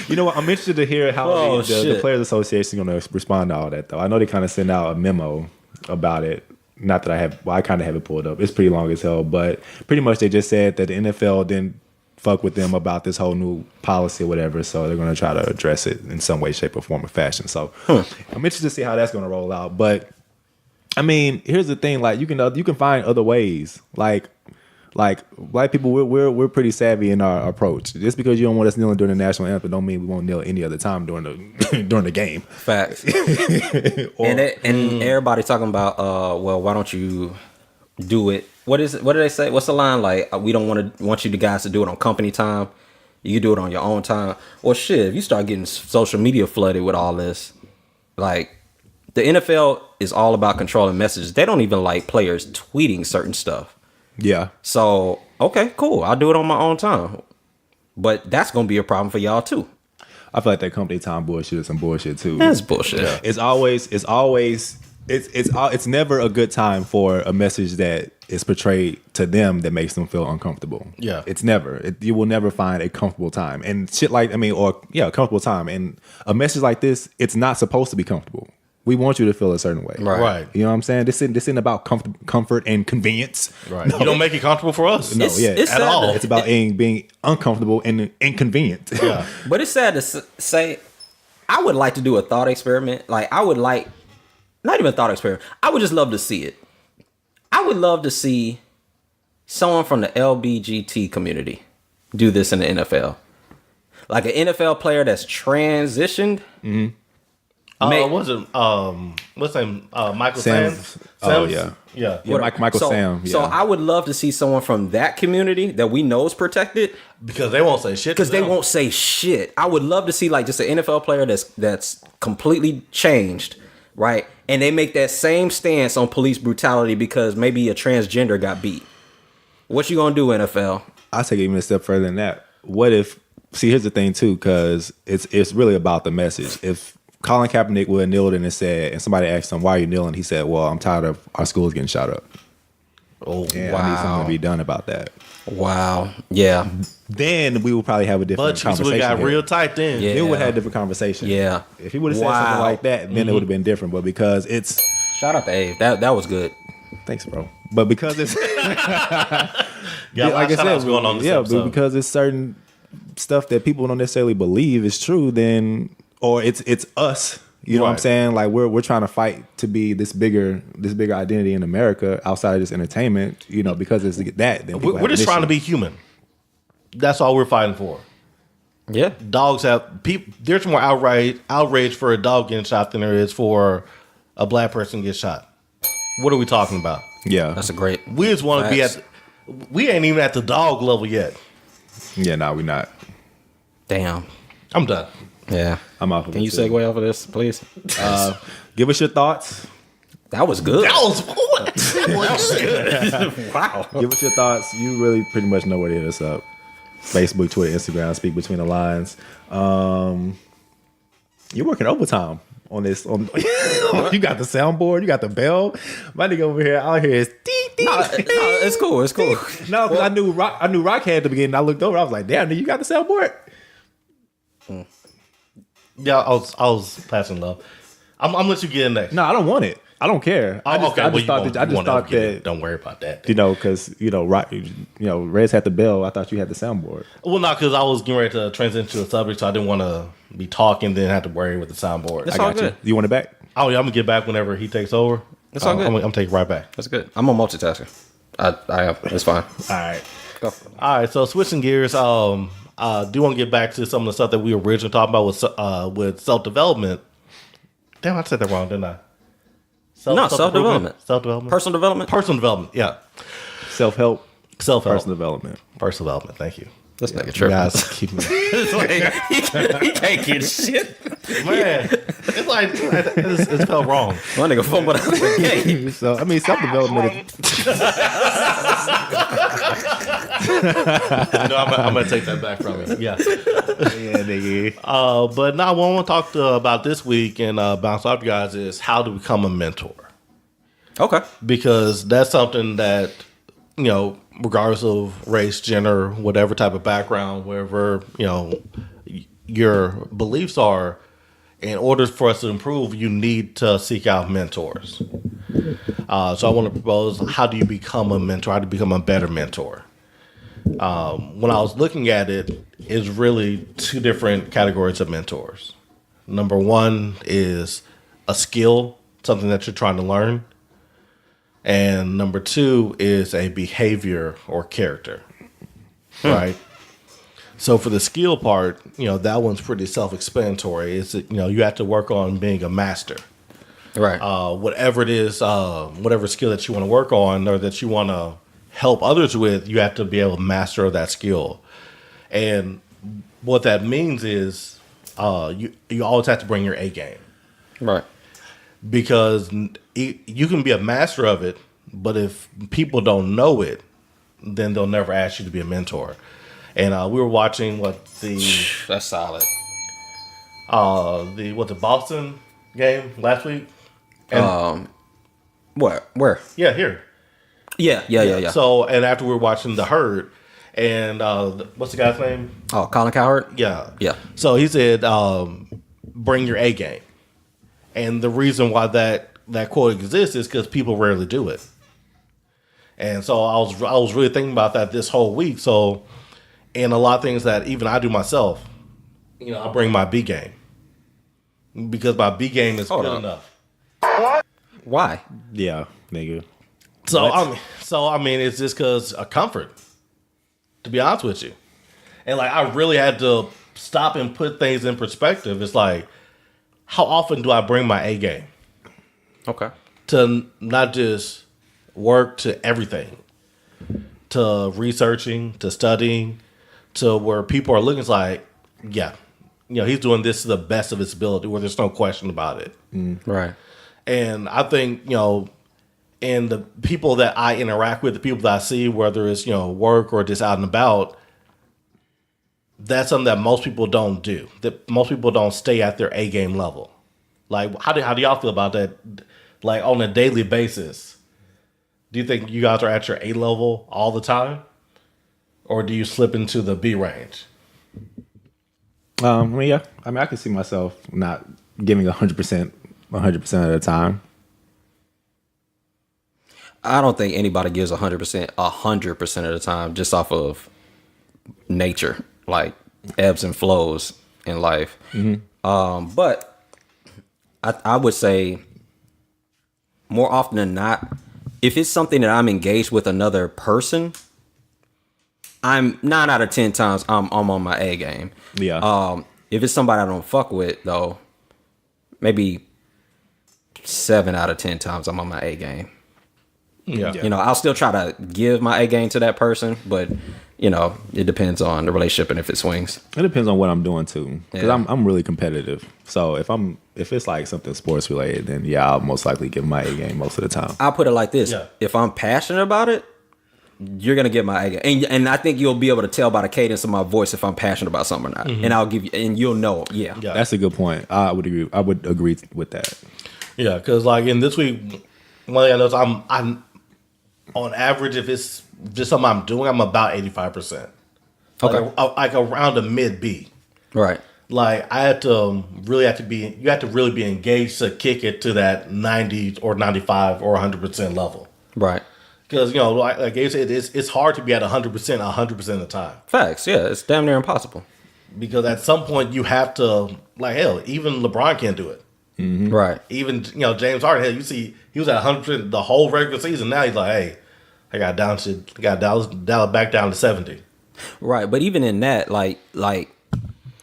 You know what? I'm interested to hear how the shit. Players Association is going to respond to all that, though. I know they kind of sent out a memo about it. Not that I have, well, I kind of have it pulled up. It's pretty long as hell, but pretty much they just said that the NFL didn't fuck with them about this whole new policy or whatever, so they're going to try to address it in some way, shape, or form or fashion. So I'm interested to see how that's going to roll out. But I mean, here's the thing: like you can find other ways. Like black people, we're pretty savvy in our approach. Just because you don't want us kneeling during the national anthem, don't mean we won't kneel any other time during the during the game. Facts. And everybody talking about, well, why don't you do it? What do they say? What's the line? Like, we don't want you guys to do it on company time. You can do it on your own time. Well, shit, if you start getting social media flooded with all this, like, the NFL is all about controlling messages. They don't even like players tweeting certain stuff. Yeah. So, okay, cool. I'll do it on my own time. But that's going to be a problem for y'all, too. I feel like that company time bullshit is some bullshit too. That's bullshit. Yeah. It's never a good time for a message that is portrayed to them that makes them feel uncomfortable. Yeah. It's never. You will never find a comfortable time. And shit like, a comfortable time. And a message like this, it's not supposed to be comfortable. We want you to feel a certain way. Right. You know what I'm saying? This isn't about comfort and convenience. Right. No. You don't make it comfortable for us. No, It's at sad all. to- It's about being uncomfortable and inconvenient. Yeah. But it's sad to say, I would like to do a thought experiment. Like, I would like, not even a thought experiment. I would just love to see it. I would love to see someone from the LBGT community do this in the NFL. Like an NFL player that's transitioned. Mm-hmm. What's his name? Michael Sam. Sam. Oh, yeah. Yeah. Yeah, Michael so, Sam. Yeah. So I would love to see someone from that community that we know is protected. Because they won't say shit. Because they won't say shit. I would love to see like just an NFL player that's completely changed, right? And they make that same stance on police brutality because maybe a transgender got beat. What you gonna do, NFL? I'll take it even a step further than that. What if? See, here's the thing too, because it's really about the message. If Colin Kaepernick would have kneeled and said, and somebody asked him, "Why are you kneeling?" He said, "Well, I'm tired of our schools getting shot up. Oh, And wow. I need something to be done about that." Wow. Yeah. Then we would probably have a different but conversation. we got here. real tight then. Yeah. It would have a different conversation. Yeah. If he would have said Wow. something like that, then it would have been different. But because it's Shout out to Abe. That was good. thanks, bro. But because it's Yeah, like I said, what's going on this yeah, episode. but because it's certain stuff that people don't necessarily believe is true, then or it's us. You know what I'm Right. saying? Like we're trying to fight to be this bigger identity in America outside of this entertainment. You know, because it's that. Then We're just trying to be human. That's all we're fighting for. Yeah. Dogs have people. There's more outrage for a dog getting shot than there is for a black person get shot. What are we talking about? Yeah, That's a great. We just want to be Facts. at. We ain't even at the dog level yet. yeah. No, we're not. Damn. I'm done. Yeah. I'm off. Of Can it you too. segue off of this, please? Give us your thoughts. That was good. That was good. Wow. Give us your thoughts. You really pretty much know where to hit us up. Facebook, Twitter, Instagram, Speak Between the Lines. You're working overtime on this. You got the soundboard. You got the bell. My nigga over here, out here is dee, dee. No, it's cool. It's cool. No, because I knew Rock had at the beginning. I looked over. I was like, damn, nigga, you got the soundboard? Yeah, I was passing love. I'm gonna let you get in next. No, I don't want it. I don't care. I just thought that Don't worry about that. you know, because Rock, Rez had the bell. I thought you had the soundboard. Well, not because I was getting ready to transition to a subject, so I didn't want to be talking, then have to worry with the soundboard. It's I all got you. good. You want it back? I'm gonna get back whenever he takes over. It's all good. I'm taking right back. That's good. I'm a multitasker. I am. It's fine. All right. Go. All right, so switching gears, do want to get back to some of the stuff that we originally talked about with self development. Damn, I said that wrong, didn't I? Self-development. Self-development. Personal development. Personal development. Yeah. Self-help, Self-help. personal development. Personal development. Thank you. This nigga You tripping. guys keep me. He can't get shit. Man, it's like it felt wrong. My nigga fumbled out the game. So I mean, self-development. No, I'm gonna take that back from you. Yeah. Yeah, nigga. But now what I want to talk about this week and bounce off you guys is how to become a mentor. Okay. Because that's something that, regardless of race, gender, whatever type of background, wherever, your beliefs are, in order for us to improve, you need to seek out mentors. So I want to propose, how do you become a mentor? How do you become a better mentor? When I was looking at it, it's really two different categories of mentors. Number one is a skill, something that you're trying to learn. And number two is a behavior or character, right? So for the skill part, that one's pretty self-explanatory. It's, you have to work on being a master. Right. Whatever it is, whatever skill that you want to work on or that you want to help others with, you have to be able to master that skill. And what that means is you always have to bring your A game. Right. Because you can be a master of it, but if people don't know it, then they'll never ask you to be a mentor. And we were watching That's solid. the Boston game last week. And, What? Where? yeah, here. Yeah. So, and after we were watching The Herd, and what's the guy's name? Oh, Colin Cowherd? Yeah. Yeah. So he said, bring your A game. And the reason why that quote exists is because people rarely do it. And so I was really thinking about that this whole week. So, and a lot of things that even I do myself, I bring my B game. Because my B game is good enough. Why? Yeah, nigga. So I mean, it's just because of comfort. To be honest with you, and I really had to stop and put things in perspective. It's like, how often do I bring my A game Okay. to not just work, to everything, to researching, to studying, to where people are looking? It's like, yeah, he's doing this to the best of his ability, where there's no question about it. Right. And I think, and the people that I interact with, the people that I see, whether it's, work or just out and about, that's something that most people don't do. That most people don't stay at their A game level. Like, how do y'all feel about that? Like, on a daily basis, do you think you guys are at your A level all the time? Or do you slip into the B range? I mean, yeah. I mean, I can see myself not giving 100% of the time. I don't think anybody gives 100% of the time just off of nature, like ebbs and flows in life. But I would say more often than not, if it's something that I'm engaged with another person, I'm 9 out of 10 times I'm on my A game. Yeah. If it's somebody I don't fuck with though, maybe 7 out of 10 times I'm on my A game. Yeah. You know, I'll still try to give my A game to that person, but you know, it depends on the relationship and if it swings. It depends on what I'm doing too, because Yeah. I'm really competitive. So if it's like something sports related, then yeah, I'll most likely give my A game most of the time. I'll put it like this: Yeah. if I'm passionate about it, you're gonna get my A game, and I think you'll be able to tell by the cadence of my voice if I'm passionate about something or not. And I'll give you, and you'll know. Yeah. That's a good point. I would agree with that. Yeah, because like in this week, one thing I noticed, I'm on average, if it's just something I'm doing, I'm about 85%. Okay. Like around a mid B. Right. Like I you have to really be engaged to kick it to that 90 or 95 or 100% level. Right. Because, you know, like Gabe said, it's hard to be at 100% 100% of the time. Facts. Yeah, it's damn near impossible. Because at some point you have to, like, hell, even LeBron can't do it. Right. Even, you know, James Harden, hell, you see, he was at 100% the whole regular season. Now he's like, hey, I got dial it back down to 70. Right. But even in that, like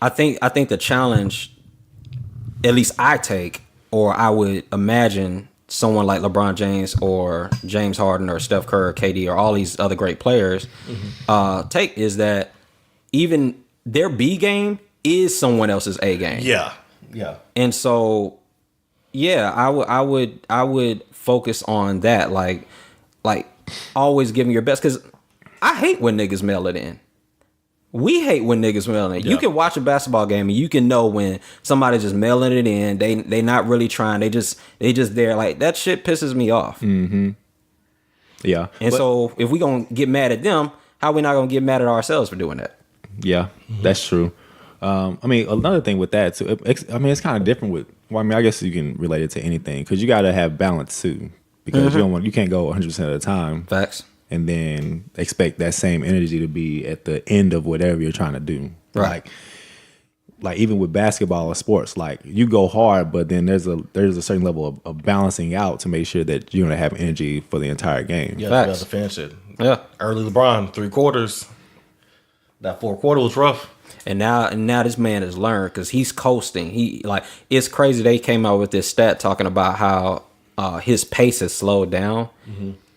I think the challenge, at least I take, or I would imagine someone like LeBron James or James Harden or Steph Curry or KD or all these other great players take is that even their B game is someone else's A game. Yeah. Yeah. And so, yeah, I would focus on that, like always giving your best, because I hate when niggas mail it in. We hate when niggas mail it in. Yeah. You can watch a basketball game and you can know when somebody's just mailing it in. They not really trying. They just there. Like, that shit pisses me off. Yeah. And so if we gonna get mad at them, how we not gonna get mad at ourselves for doing that? Yeah, that's true. I mean, another thing with that too. I mean, it's kind of different with. Well, I mean, I guess you can relate it to anything because you got to have balance too. Because you can't go 100% of the time. Facts. And then expect that same energy to be at the end of whatever you're trying to do. Right. Like even with basketball or sports, like you go hard, but then there's a certain level of balancing out to make sure that you're gonna have energy for the entire game. Yeah, Facts. you got to finish it. Yeah. Early LeBron, 3 quarters. That 4th quarter was rough. And now this man has learned because he's coasting. It's crazy. They came out with this stat talking about how his pace has slowed down,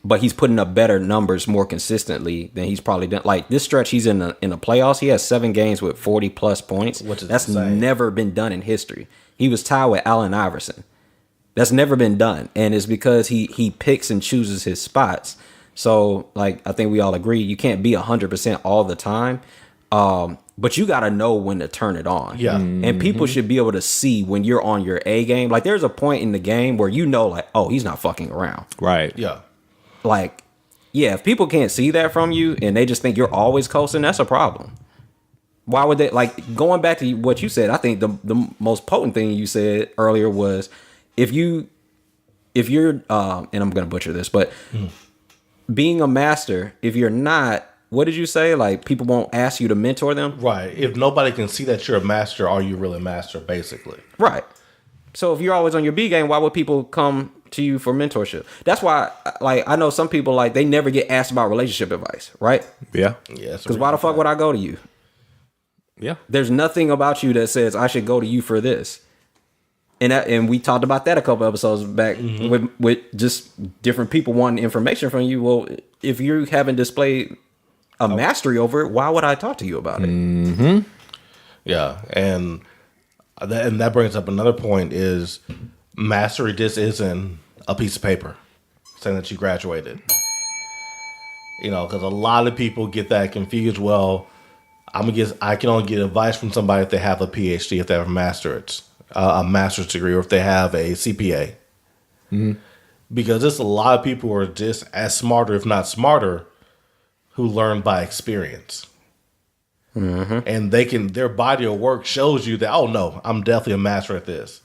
but he's putting up better numbers more consistently than he's probably done. Like this stretch, he's in the playoffs. He has 7 games with 40+ points, Which is that's insane. never been done in history. He was tied with Allen Iverson. That's never been done, and it's because he picks and chooses his spots. So, like, I think we all agree you can't be 100% all the time. But you got to know when to turn it on. Yeah. And people should be able to see when you're on your A game. Like, there's a point in the game where you know, like, oh, he's not fucking around. Right. Yeah. Like, yeah, if people can't see that from you and they just think you're always coasting, that's a problem. Why would they, like, going back to what you said, I think the most potent thing you said earlier was if you're, and I'm going to butcher this, but being a master, if you're not, what did you say? Like, people won't ask you to mentor them? Right. If nobody can see that you're a master, are you really a master, basically? Right. So if you're always on your B game, why would people come to you for mentorship? That's why, like, I know some people, like, they never get asked about relationship advice, right? Yeah. Yeah. Because why the fuck would I go to you? Yeah. There's nothing about you that says I should go to you for this. And we talked about that a couple episodes back with just different people wanting information from you. Well, if you haven't displayed a mastery over it, why would I talk to you about it? Yeah. And that brings up another point is mastery just isn't a piece of paper saying that you graduated. You know, because a lot of people get that confused. Well, I can only get advice from somebody if they have a PhD, if they have a masterate. a master's degree or if they have a CPA. Because there's a lot of people who are just as smarter, if not smarter, who learn by experience. And their body of work shows you that, oh no, I'm definitely a master at this.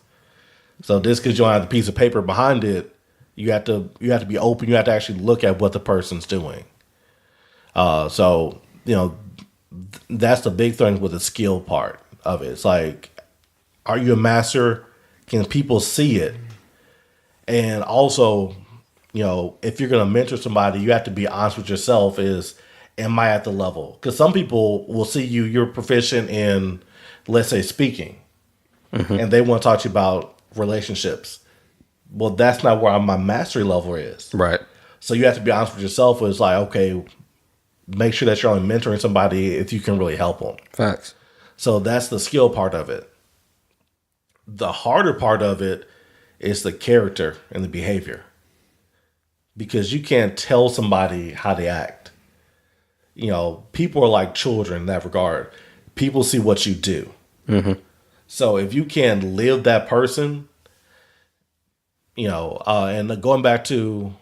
So just because you don't have the piece of paper behind it, you have to be open. You have to actually look at what the person's doing. So that's the big thing with the skill part of it. It's like, are you a master? Can people see it? And also, if you're going to mentor somebody, you have to be honest with yourself. Am I at the level? Because some people will see you're proficient in, let's say, speaking, and they want to talk to you about relationships. Well, that's not where my mastery level is. Right. So you have to be honest with yourself. It's like, okay, make sure that you're only mentoring somebody if you can really help them. Facts. So that's the skill part of it. The harder part of it is the character and the behavior. Because you can't tell somebody how they act. People are like children in that regard. People see what you do. So if you can live that person, and going back to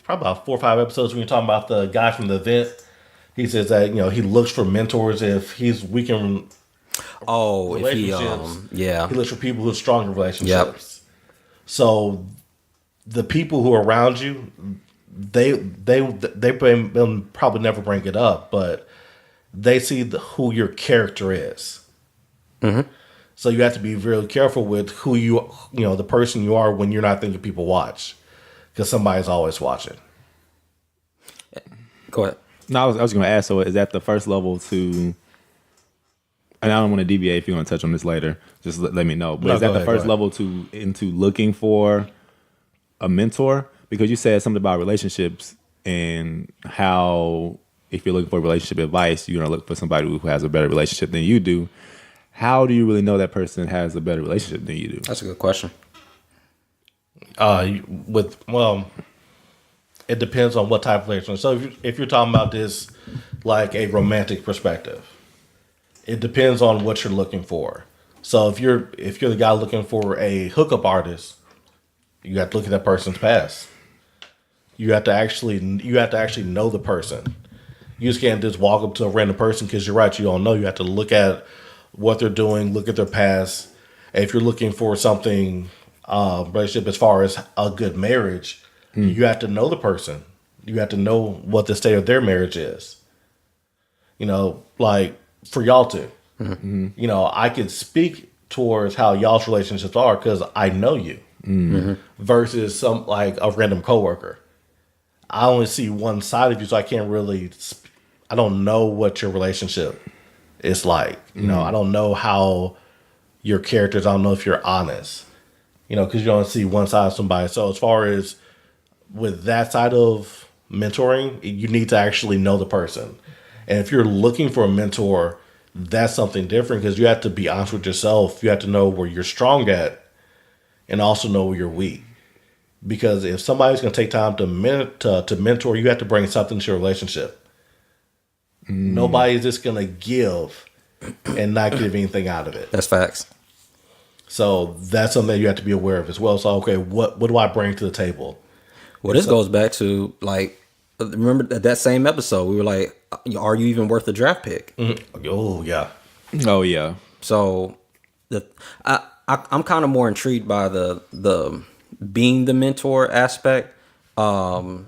probably about 4 or 5 episodes when you're talking about the guy from the event, he says that, he looks for mentors if he's weak in relationships. He looks for people who are strong in relationships. So the people who are around you, they probably never bring it up, but they see who your character is. So you have to be really careful with who the person you are when you're not thinking people watch, because somebody's always watching. Go ahead. No, I was going to ask. So is that the first level to? And I don't want to deviate if you want to touch on this later. Just let me know. But No, is that go the ahead, first level into looking for a mentor? Because you said something about relationships and how if you're looking for relationship advice, you're going to look for somebody who has a better relationship than you do. How do you really know that person has a better relationship than you do? That's a good question. It depends on what type of relationship. So if you're talking about this like a romantic perspective, it depends on what you're looking for. So if you're the guy looking for a hookup artist, you have to look at that person's past. You have to actually know the person. You just can't just walk up to a random person because you're right, you don't know. You have to look at what they're doing, look at their past. And if you're looking for something relationship as far as a good marriage, you have to know the person. You have to know what the state of their marriage is. Like for y'all two, I can speak towards how y'all's relationships are because I know you. Versus some like a random coworker. I only see one side of you, so I can't really. I don't know what your relationship is like. I don't know how your characters. I don't know if you're honest. Because you only see one side of somebody. So as far as with that side of mentoring, you need to actually know the person. And if you're looking for a mentor, that's something different because you have to be honest with yourself. You have to know where you're strong at and also know where you're weak. Because if somebody's going to take time to mentor, you have to bring something to your relationship. Nobody's just going to give and not give anything out of it. That's facts. So that's something that you have to be aware of as well. So, okay, what do I bring to the table? Well, this goes back to, like, remember that same episode, we were like, are you even worth a draft pick? Oh, yeah. Oh, yeah. So I'm kind of more intrigued by the being the mentor aspect, even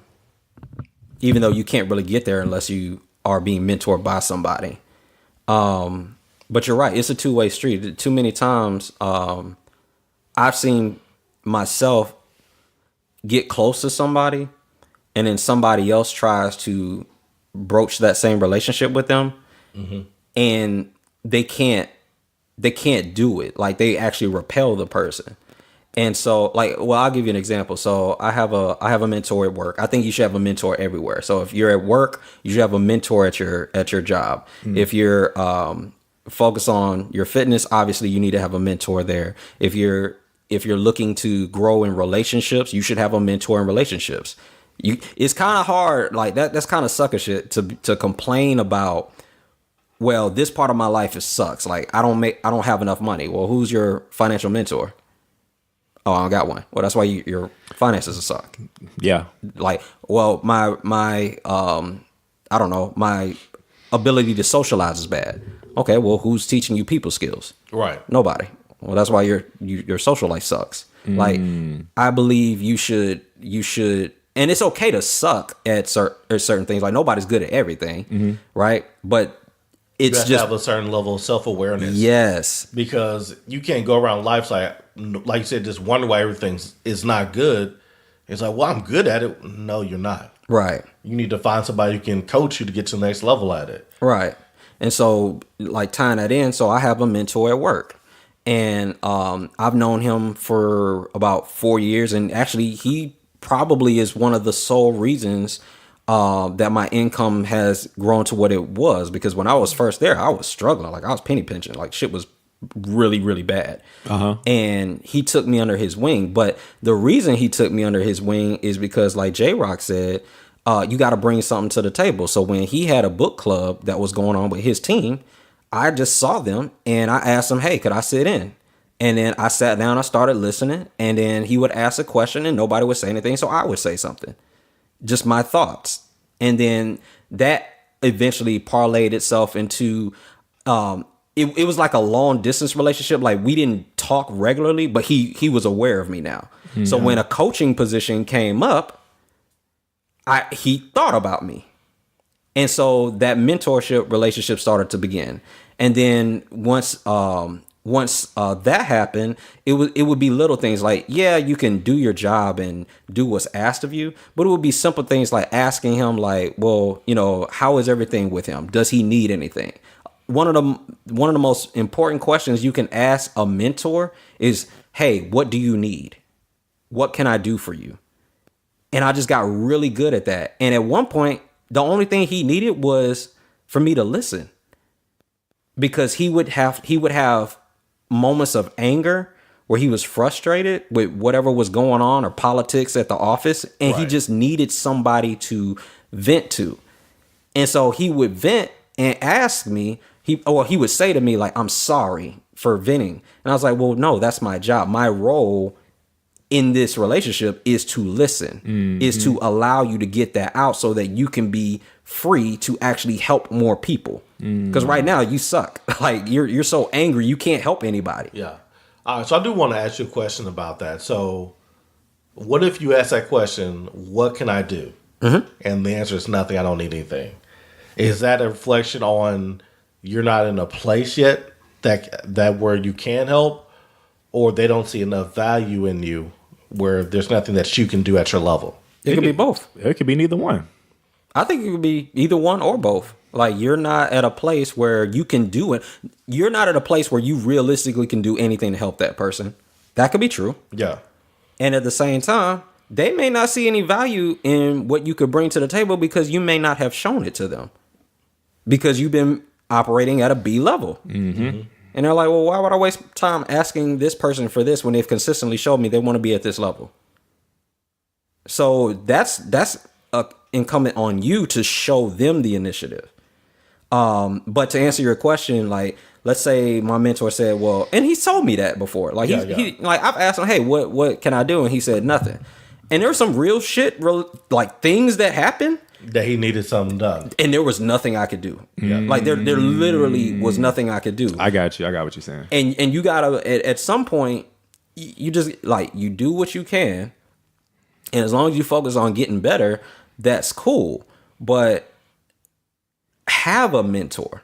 though you can't really get there unless you are being mentored by somebody. But you're right. It's a two-way street. Too many times I've seen myself get close to somebody and then somebody else tries to broach that same relationship with them and they can't do it. Like they actually repel the person. And so I'll give you an example. So I have a mentor at work. I think you should have a mentor everywhere. So if you're at work, you should have a mentor at your job. If you're focused on your fitness, obviously you need to have a mentor there. If you're looking to grow in relationships, you should have a mentor in relationships. It's kind of hard, like that's kind of sucker shit to complain about well, this part of my life sucks. Like I don't have enough money. Well, who's your financial mentor? Oh, I don't got one. Well, that's why your finances suck. Yeah. Like, well, my I don't know, my ability to socialize is bad. Okay, well, who's teaching you people skills? Right. Nobody. Well, that's why your social life sucks. Like, I believe you should, and it's okay to suck at certain things. Like, nobody's good at everything, right? But it's you have just to have a certain level of self-awareness. Yes, Because you can't go around life like you said, just wonder why everything is not good. It's like, well, I'm good at it. No, you're not. right. You need to find somebody who can coach you to get to the next level at it. Right. And so, like, tying that in, so I have a mentor at work. And I've known him for about 4 years. And actually, he probably is one of the sole reasons that my income has grown to what it was. Because when I was first there, I was struggling. Like, I was penny pinching. Like, shit was really, really bad. And he took me under his wing. But the reason he took me under his wing is because, like J-Rock said, you got to bring something to the table. So when he had a book club that was going on with his team, I just saw them and I asked him, hey, could I sit in? And then I sat down, I started listening, and then he would ask a question and nobody would say anything. So I would say something, just my thoughts. And then that eventually parlayed itself into, it was like a long distance relationship. Like we didn't talk regularly, but he was aware of me now. So when a coaching position came up, he thought about me. And so that mentorship relationship started to begin. And then once that happened, it would be little things like, yeah, you can do your job and do what's asked of you, but it would be simple things like asking him like, well, how is everything with him? Does he need anything? One of the most important questions you can ask a mentor is, hey, what do you need? What can I do for you? And I just got really good at that. And at one point, the only thing he needed was for me to listen, because he would have moments of anger where he was frustrated with whatever was going on or politics at the office. And he just needed somebody to vent to. And so he would vent and ask me, he would say to me, like, I'm sorry for venting. And I was like, well, no, that's my job. My role in this relationship is to listen, is to allow you to get that out so that you can be free to actually help more people. Because right now you suck. Like you're so angry, you can't help anybody. Yeah. All right. So I do want to ask you a question about that. So what if you ask that question, what can I do? And the answer is nothing. I don't need anything. Is that a reflection on you're not in a place yet that where you can help, or they don't see enough value in you where there's nothing that you can do at your level? It could be both. It could be neither one. I think it could be either one or both. Like you're not at a place where you can do it. You're not at a place where you realistically can do anything to help that person. That could be true. Yeah. And at the same time, they may not see any value in what you could bring to the table because you may not have shown it to them, because you've been operating at a B level. And they're like, well, why would I waste time asking this person for this when they've consistently showed me they want to be at this level? So that's incumbent on you to show them the initiative. But to answer your question, like, let's say my mentor said, well, and he's told me that before. Like he like I've asked him, hey, what can I do? And he said nothing. And there was some real shit, like things that happened that he needed something done, and there was nothing I could do. Like there literally was nothing I could do. I got you. I got what you're saying. And you gotta at some point, you just like you do what you can, and as long as you focus on getting better, that's cool. But have a mentor,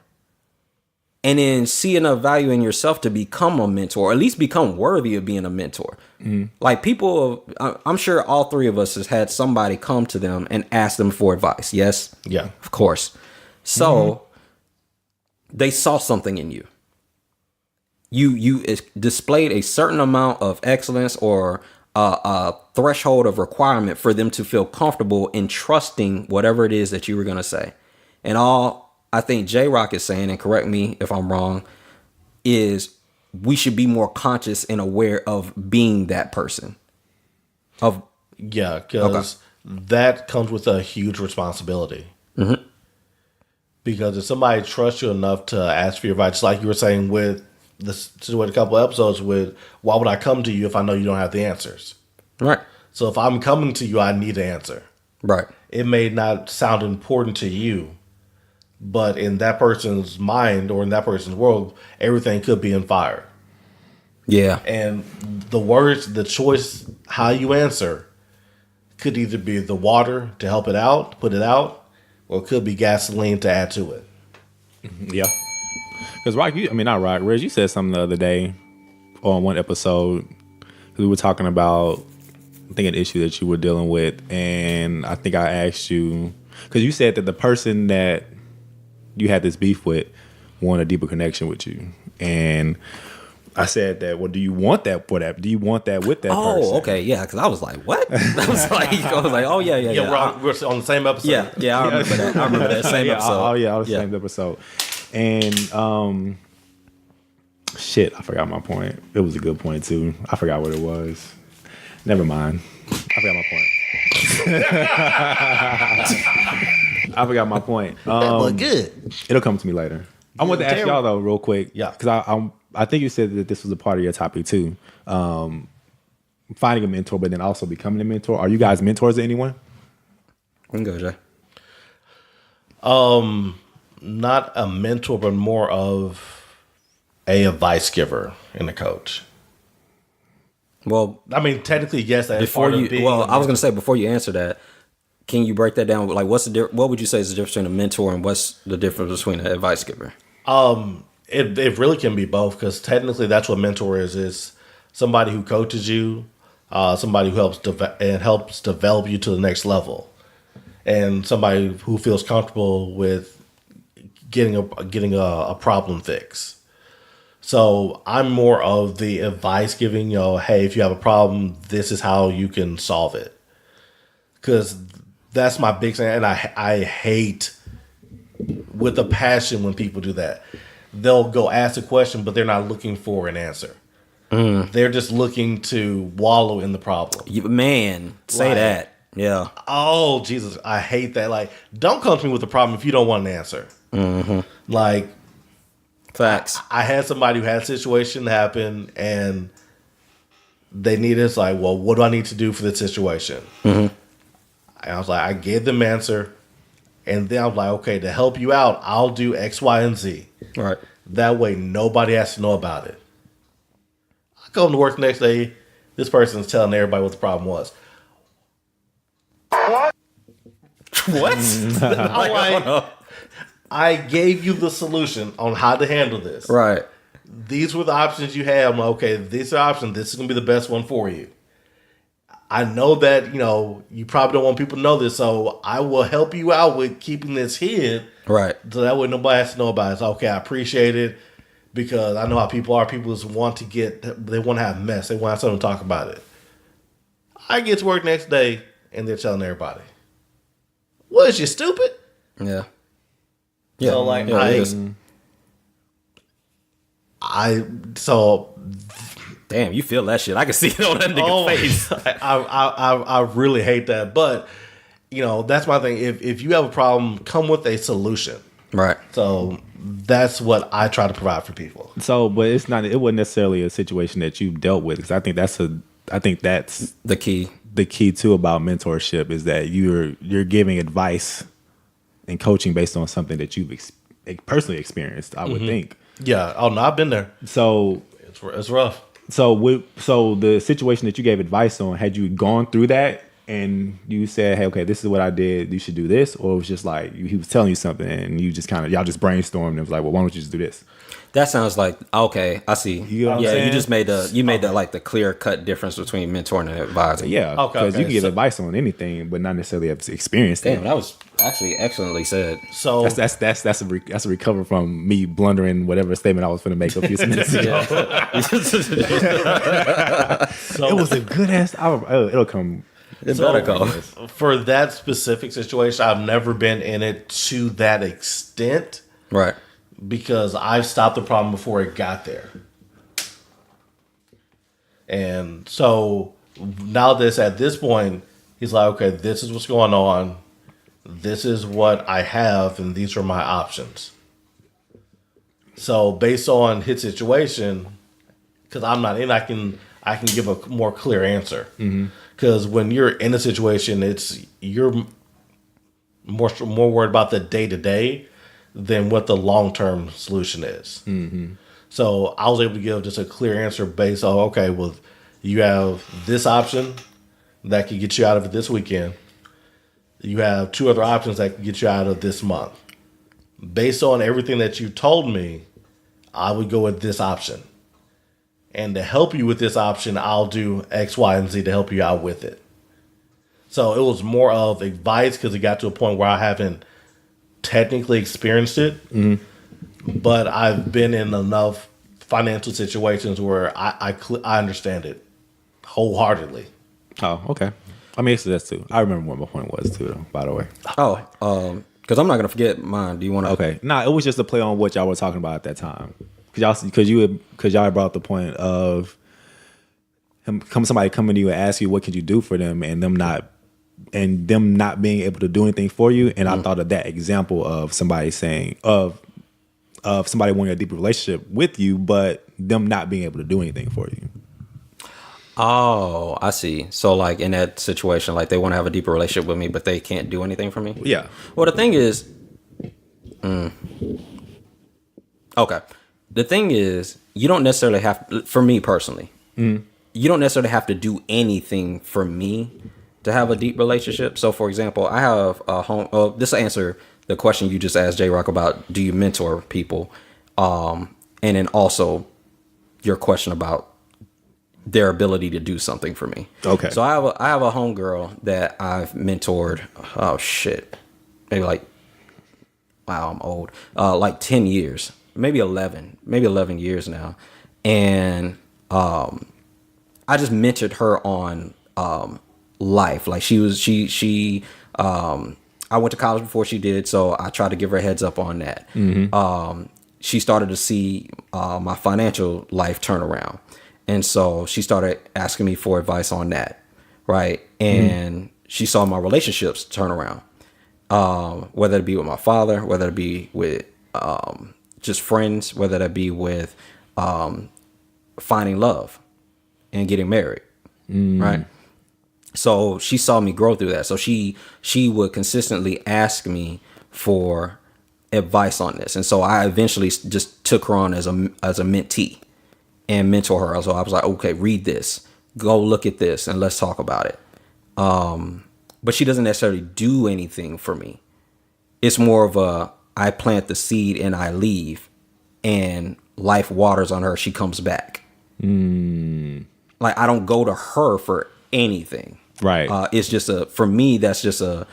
and then see enough value in yourself to become a mentor, or at least become worthy of being a mentor. Like people, I'm sure all three of us has had somebody come to them and ask them for advice. Yes. Yeah. Of course. So they saw something in you. You displayed a certain amount of excellence or a threshold of requirement for them to feel comfortable in trusting whatever it is that you were going to say. And all I think J-Rock is saying, and correct me if I'm wrong, is we should be more conscious and aware of being that person. Because that comes with a huge responsibility. Because if somebody trusts you enough to ask for your advice, just like you were saying with this, with a couple of episodes with, why would I come to you if I know you don't have the answers? Right. So if I'm coming to you, I need an answer. Right. It may not sound important to you, but in that person's mind or in that person's world, everything could be in fire. Yeah. And the words, the choice, how you answer could either be the water to help it out, put it out, or it could be gasoline to add to it. Yeah. Because not Rock, Reg, you said something the other day on one episode. We were talking about, I think, an issue that you were dealing with. And I think I asked you, because you said that the person that you had this beef with wanted a deeper connection with you. And I said that, well, do you want that for that? Do you want that with that person? Oh, okay, yeah, because I was like, what? I was like, oh, yeah. We're on the same episode. Yeah, I remember that. I remember that same episode. Oh, yeah, the same episode. And, shit, I forgot my point. It was a good point, too. I forgot what it was. Never mind. I forgot my point. But good. It'll come to me later. I want to ask y'all, though, real quick. Yeah. Because I think you said that this was a part of your topic, too. Finding a mentor, but then also becoming a mentor. Are you guys mentors to anyone? We can go, Jay. Not a mentor, but more of a advice giver and a coach. Well, I mean, technically, yes. That before is you, well, I was going to say, before you answer that, can you break that down? Like, what would you say is the difference between a mentor and what's the difference between an advice giver? It really can be both, because technically that's what mentor is somebody who coaches you, somebody who helps develop you to the next level, and somebody who feels comfortable with getting a problem fix. So I'm more of the advice giving, hey, if you have a problem, this is how you can solve it. Because that's my big thing, and I hate with a passion when people do that. They'll go ask a question, but they're not looking for an answer. They're just looking to wallow in the problem. Man, say that. Yeah. Oh, Jesus, I hate that. Like, don't come to me with a problem if you don't want an answer. Mm-hmm. Like, facts. I had somebody who had a situation happen, and they needed, it's like, well, what do I need to do for this situation? Mm-hmm. And I was like, I gave them an answer, and then I was like, okay, to help you out, I'll do X, Y, and Z. Right. That way, nobody has to know about it. I come to work the next day, this person's telling everybody what the problem was. What? I'm like, I gave you the solution on how to handle this. Right. These were the options you had. I'm like, okay, these are options. This is going to be the best one for you. I know that, you probably don't want people to know this, so I will help you out with keeping this hid. Right. So that way nobody has to know about it. It's okay, I appreciate it, because I know how people are. People just want to have mess. They want to have something to talk about it. I get to work next day, and they're telling everybody. What, is you stupid? Yeah. Yeah. So, like, damn, you feel that shit. I can see it on that nigga's face. I really hate that. But, that's my thing. If you have a problem, come with a solution. Right. So that's what I try to provide for people. So, but it wasn't necessarily a situation that you dealt with, because I think that's the key. The key too about mentorship is that you're giving advice and coaching based on something that you've personally experienced, I would think. Yeah. Oh no, I've been there. So it's rough. So the situation that you gave advice on, had you gone through that and you said, hey, okay, this is what I did, you should do this? Or it was just like he was telling you something and you just y'all just brainstormed and was like, well, why don't you just do this? That sounds like, okay, I see. You know what I'm saying? You just made the clear cut difference between mentoring and advising. Yeah, because you can give advice on anything, but not necessarily have experienced it. Damn, that was actually excellently said. So that's a recover from me blundering whatever statement I was going to make a few minutes ago. So it was a good ass. It'll come. It better go. For that specific situation, I've never been in it to that extent. Right. Because I've stopped the problem before it got there. And so now at this point, he's like, okay, this is what's going on. this is what I have and these are my options. So based on his situation, because I'm not in, I can give a more clear answer. Because when you're in a situation, you're more worried about the day to day than what the long term solution is. So I was able to give just a clear answer based on, okay, well, you have this option that could get you out of it this weekend. You have 2 other options that can get you out of this month. Based on everything that you told me, I would go with this option. And to help you with this option, I'll do X, Y, and Z to help you out with it. So it was more of advice because it got to a point where I haven't technically experienced it. But I've been in enough financial situations where I understand it wholeheartedly. Oh, okay. I mean, so that's too. I remember what my point was too, though, by the way. Because I'm not gonna forget mine. Do you want to? Okay. Nah, it was just a play on what y'all were talking about at that time. Because y'all brought up the point of somebody coming to you and ask you what could you do for them, and them not being able to do anything for you. And I thought of that example of somebody saying of somebody wanting a deeper relationship with you, but them not being able to do anything for you. Oh, I see. So like in that situation, like they want to have a deeper relationship with me, but they can't do anything for me? Yeah. Well, the thing is, okay. The thing is, you don't necessarily have, for me personally, you don't necessarily have to do anything for me to have a deep relationship. So for example, I have a home, this will answer the question you just asked J-Rock about, do you mentor people? And then also your question about their ability to do something for me. Okay. So I have a homegirl that I've mentored. Oh shit, maybe like, wow, I'm old. Like 10 years, maybe 11 years now, and I just mentored her on life. Like I went to college before she did, so I tried to give her a heads up on that. She started to see my financial life turn around. And so she started asking me for advice on that, right? And she saw my relationships turn around, whether it be with my father, whether it be with just friends, whether it be with finding love and getting married, right? So she saw me grow through that. So she would consistently ask me for advice on this. And so I eventually just took her on as a mentee and mentor her. So I was like, okay, read this, go look at this, and let's talk about it. But she doesn't necessarily do anything for me. It's more of I plant the seed and I leave, and life waters on her. She comes back. Like I don't go to her for anything. Right. It's just for me, that's just a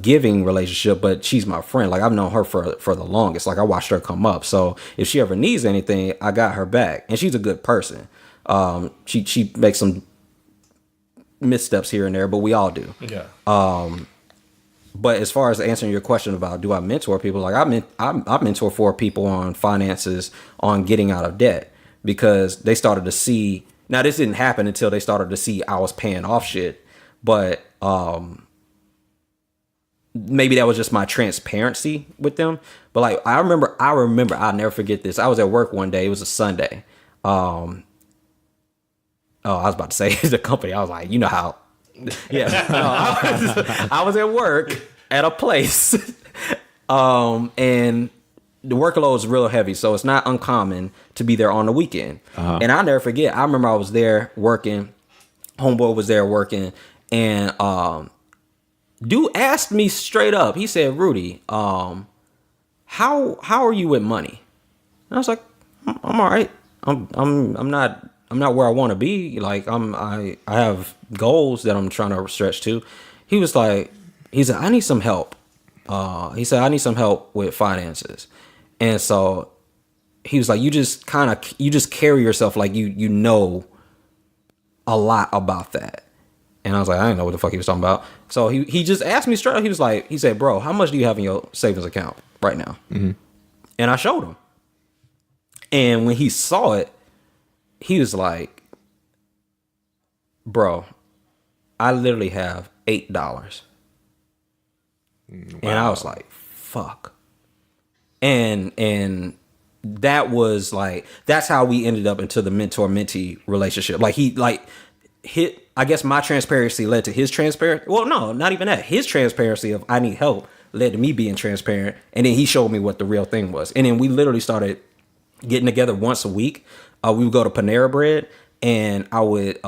giving relationship, but she's my friend. Like I've known her for the longest. Like I watched her come up. So if she ever needs anything, I got her back. And she's a good person. She makes some missteps here and there, but we all do. Yeah. But as far as answering your question about do I mentor people, like I mentor 4 people on finances, on getting out of debt, because they started to see. Now this didn't happen until they started to see I was paying off shit, but maybe that was just my transparency with them. But like I remember, I'll never forget this. I was at work one day. It was a Sunday. I was about to say the company. I was like, you know how. Yeah. No, I was at work at a place. And the workload is real heavy, so it's not uncommon to be there on the weekend. And I'll never forget, I remember I was there working, homeboy was there working, and dude asked me straight up, he said, Rudy, how are you with money? And I was like, I'm all right. I'm not where I want to be. Like I have goals that I'm trying to stretch to. He said, I need some help. He said, I need some help with finances. And so he was like, you just carry yourself like you know a lot about that. And I was like, I didn't know what the fuck he was talking about. So he just asked me straight up. He said, bro, how much do you have in your savings account right now? And I showed him. And when he saw it, he was like, bro, I literally have $8. And I was like, fuck. And that was like, that's how we ended up into the mentor-mentee relationship. Like I guess my transparency led to his transparency. Well, no, not even that. His transparency of I need help led to me being transparent. And then he showed me what the real thing was. And then we literally started getting together once a week. We would go to Panera Bread, and I would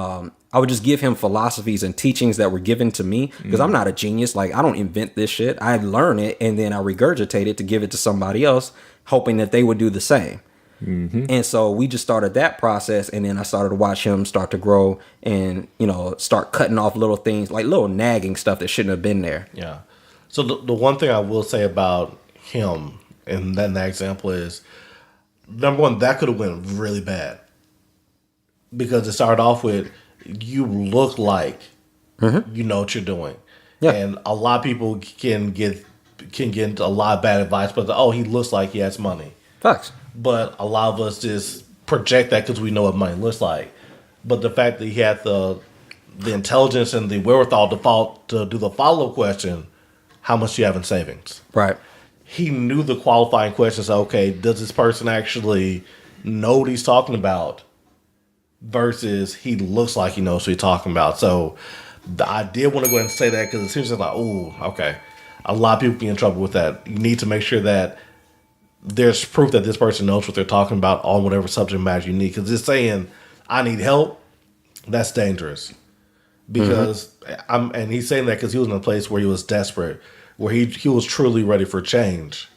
just give him philosophies and teachings that were given to me, because I'm not a genius. Like, I don't invent this shit. I learn it and then I regurgitate it to give it to somebody else, hoping that they would do the same. And so we just started that process, and then I started to watch him start to grow and, start cutting off little things, like little nagging stuff that shouldn't have been there. Yeah. So the one thing I will say about him in that example is, number one, that could have went really bad, because it started off with, you look like you know what you're doing. Yeah. And a lot of people can get a lot of bad advice, but he looks like he has money. Facts. But a lot of us just project that because we know what money looks like. But the fact that he had the intelligence and the wherewithal to do the follow-up question, how much do you have in savings? Right. He knew the qualifying questions. Okay, does this person actually know what he's talking about? Versus he looks like he knows what he's talking about. So I did want to go ahead and say that, because it seems like, oh, okay. A lot of people get in trouble with that. You need to make sure that there's proof that this person knows what they're talking about on whatever subject matter you need. Because just saying, I need help, that's dangerous. Because and he's saying that because he was in a place where he was desperate, where he was truly ready for change.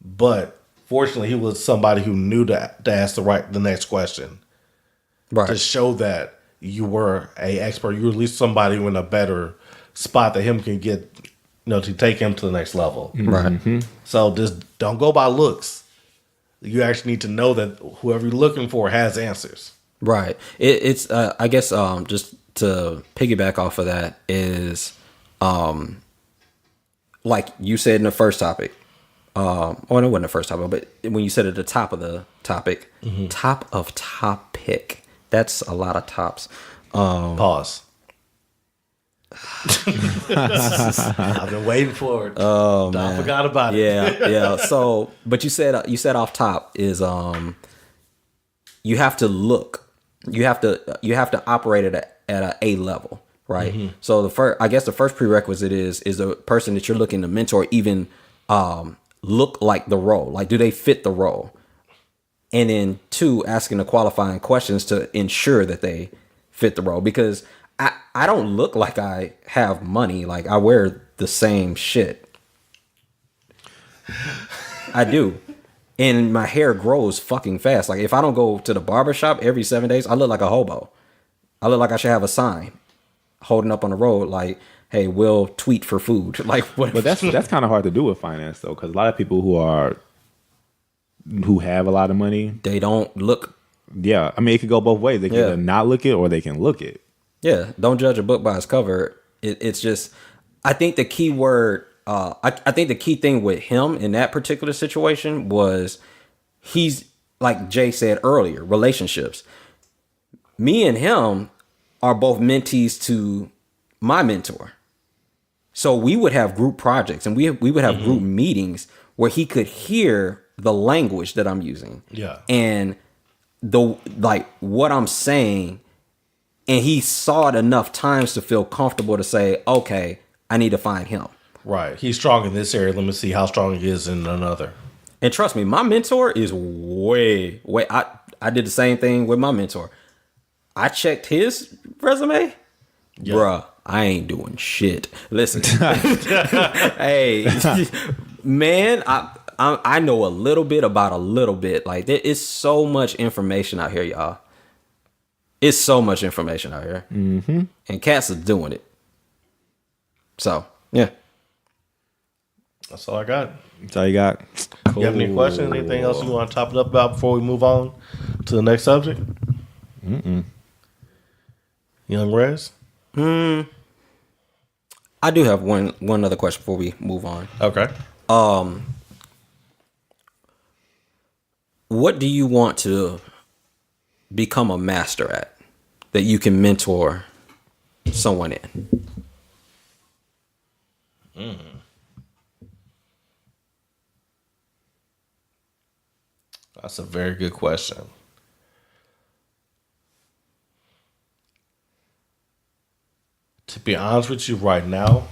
But fortunately, he was somebody who knew to ask the next question. Right. To show that you were a expert, you were at least somebody who in a better spot that him can get, to take him to the next level. Right. So just don't go by looks. You actually need to know that whoever you're looking for has answers. Right. It's I guess just to piggyback off of that is like you said in the first topic. It wasn't the first topic, but when you said at the top of the topic, top of topic. That's a lot of tops. Pause. I've been waiting for it. Oh, man. I forgot about it. Yeah. So, but you said off top is you have to look. You have to operate at a A level, right? So the first prerequisite is the person that you're looking to mentor even look like the role. Like, do they fit the role? And then 2, asking the qualifying questions to ensure that they fit the role. Because I don't look like I have money. Like, I wear the same shit. I do. And my hair grows fucking fast. Like, if I don't go to the barbershop every 7 days, I look like a hobo. I look like I should have a sign holding up on the road like, hey, we'll tweet for food. Like, what? But that's kind of hard to do with finance, though, because a lot of people who have a lot of money, they don't look. Yeah, I mean, it could go both ways. They can either not look it or they can look it. Yeah, don't judge a book by its cover. It's just, I think the key word, I think the key thing with him in that particular situation was he's, like Jay said earlier, relationships. Me and him are both mentees to my mentor. So we would have group projects and we would have group meetings where he could hear the language that I'm using. Yeah. And what I'm saying, and he saw it enough times to feel comfortable to say, okay, I need to find him. Right. He's strong in this area. Let me see how strong he is in another. And trust me, my mentor is way. I did the same thing with my mentor. I checked his resume. Yeah. Bruh, I ain't doing shit. Listen. Hey, man, I know a little bit about a little bit. Like, there is so much information out here, y'all. It's so much information out here. Mm-hmm. And cats are doing it. So, yeah. That's all I got. That's all you got. Cool. You have any questions? Anything else you want to top it up about before we move on to the next subject? Young Rez? I do have one other question before we move on. Okay. What do you want to become a master at that you can mentor someone in? That's a very good question. To be honest with you right now,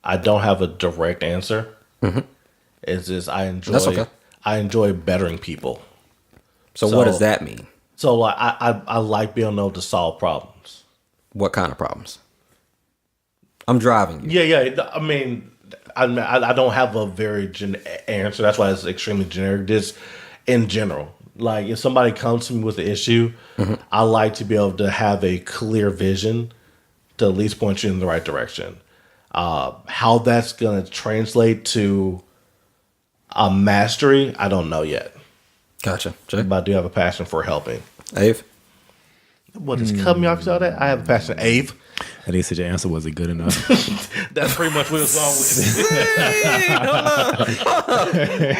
I don't have a direct answer. Mm-hmm. It's just That's okay. I enjoy bettering people. So what does that mean? So like I like being able to solve problems. What kind of problems? I'm driving you. Yeah. I mean, I don't have a very answer. That's why it's extremely generic. Just in general, like if somebody comes to me with an issue, mm-hmm. I like to be able to have a clear vision to at least point you in the right direction. How that's going to translate to a mastery, I don't know yet. Gotcha. Jay? But I do have a passion for helping. Ave? What, just cut me off? You saw that? I have a passion. Ave? I think said your answer wasn't good enough. That's pretty much what it's wrong with.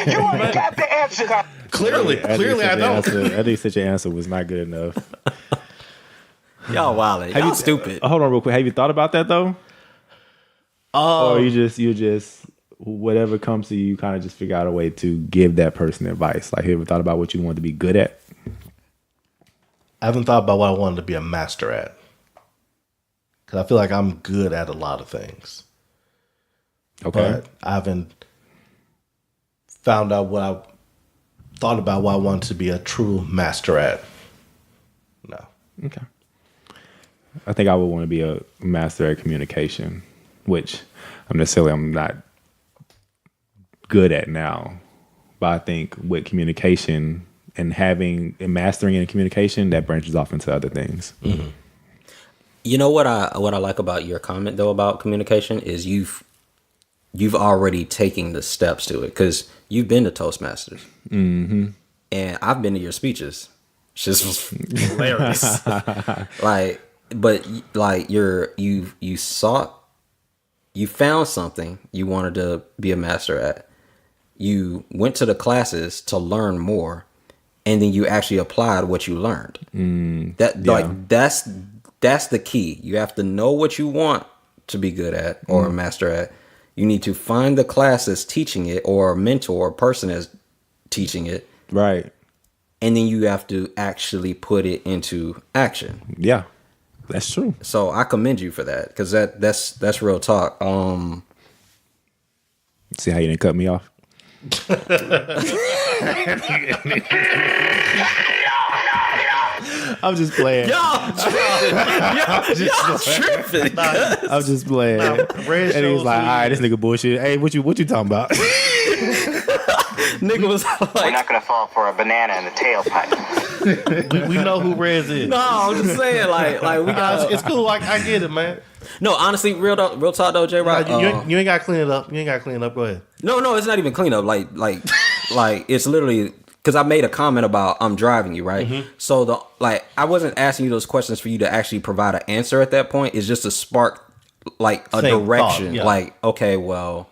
You already got the answer. Clearly, I don't. I think said your answer was not good enough. Y'all wildin'. Y'all stupid. Hold on real quick. Have you thought about that though? Or you just whatever comes to you, you kind of just figure out a way to give that person advice. Like, have you ever thought about what you want to be good at? I haven't thought about what I wanted to be a master at. Because I feel like I'm good at a lot of things. Okay. But I haven't found out what I thought about what I wanted to be a true master at. No. Okay. I think I would want to be a master at communication, which I'm not good at now. But I think with communication and mastering in communication, that branches off into other things. Mm-hmm. You know what I like about your comment though about communication is you've already taken the steps to it because you've been to Toastmasters, mm-hmm. and I've been to your speeches. It's just hilarious. But you found something you wanted to be a master at. You went to the classes to learn more, and then you actually applied what you learned. That's the key. You have to know what you want to be good at or a master at. You need to find the class that's teaching it or a mentor or person that's teaching it. Right. And then you have to actually put it into action. Yeah, that's true. So I commend you for that because that's real talk. See how you didn't cut me off? I'm just playing. Y'all tripping. I'm just playing. And he was like, all right, this nigga bullshit. Hey, what you talking about? Nigga was like, We're not gonna fall for a banana in the tailpipe. we know who Rez is. no, I'm just saying, like we got. It's cool. I get it, man. No, honestly, real talk though, J. Rock. You ain't got to clean it up. Go ahead. No, it's not even clean up. Like it's literally because I made a comment about I'm driving you, right? Mm-hmm. So I wasn't asking you those questions for you to actually provide an answer at that point. It's just to spark like a Same direction. thought, yeah. Like, okay, well,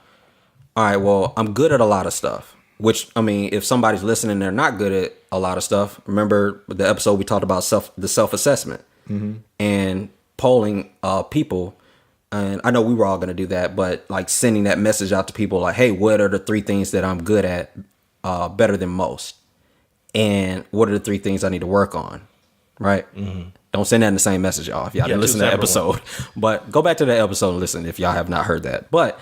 all right, well, I'm good at a lot of stuff. Which, I mean, if somebody's listening, they're not good at a lot of stuff. Remember the episode we talked about the self-assessment mm-hmm. and polling people. And I know we were all going to do that, but like sending that message out to people like, hey, what are the 3 things that I'm good at better than most? And what are the 3 things I need to work on? Right? Mm-hmm. Don't send that in the same message, y'all, if y'all didn't listen to that episode. But go back to that episode and listen if y'all have not heard that. But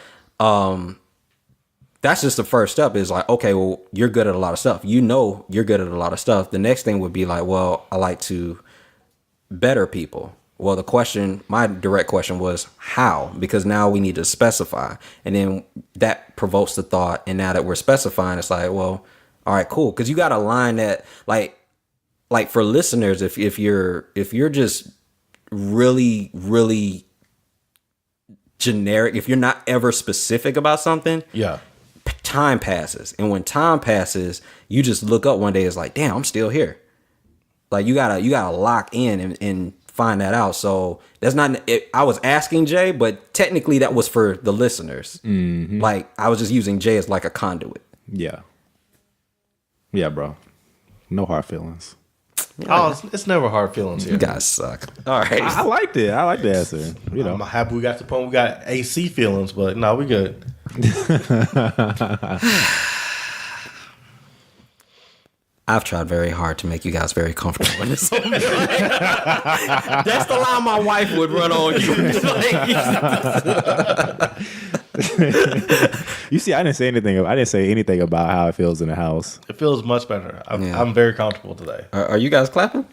that's just the first step is like, okay, well, you're good at a lot of stuff. You know you're good at a lot of stuff. The next thing would be like, well, I like to better people. Well, my direct question was how? Because now we need to specify. And then that provokes the thought. And now that we're specifying, it's like, well, all right, cool. Because you got to line that like for listeners, if you're just really, really generic, if you're not ever specific about something, yeah. Time passes, and when time passes, you just look up one day. It's like, damn, I'm still here. Like you gotta lock in and find that out. So that's not. I was asking Jay, but technically that was for the listeners. Mm-hmm. Like I was just using Jay as like a conduit. Yeah, bro. No hard feelings. It's never hard feelings here. You guys suck. All right, I liked it. I like the answer. You know, I'm happy we got to the point we got AC feelings, but no, we good. I've tried very hard to make you guys very comfortable in this. That's the line my wife would run on you. You see, I didn't say anything about how it feels in the house. It feels much better. I'm very comfortable today. Are you guys clapping?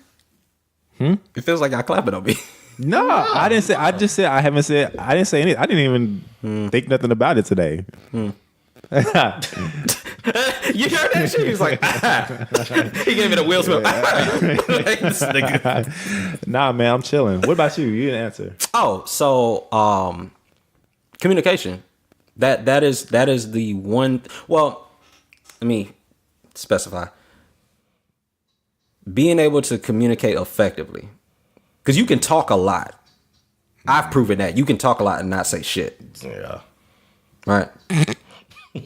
It feels like y'all clapping on me. No, I didn't say. I just said I haven't said. I didn't say anything. I didn't even think nothing about it today. You heard that shit? He was like, he gave it a Will Smith. Like, this nigga. Nah, man, I'm chilling. What about you? You didn't answer. Oh, so communication. That is the one. Well, let me specify. Being able to communicate effectively, because you can talk a lot. I've proven that you can talk a lot and not say shit. Yeah. Right.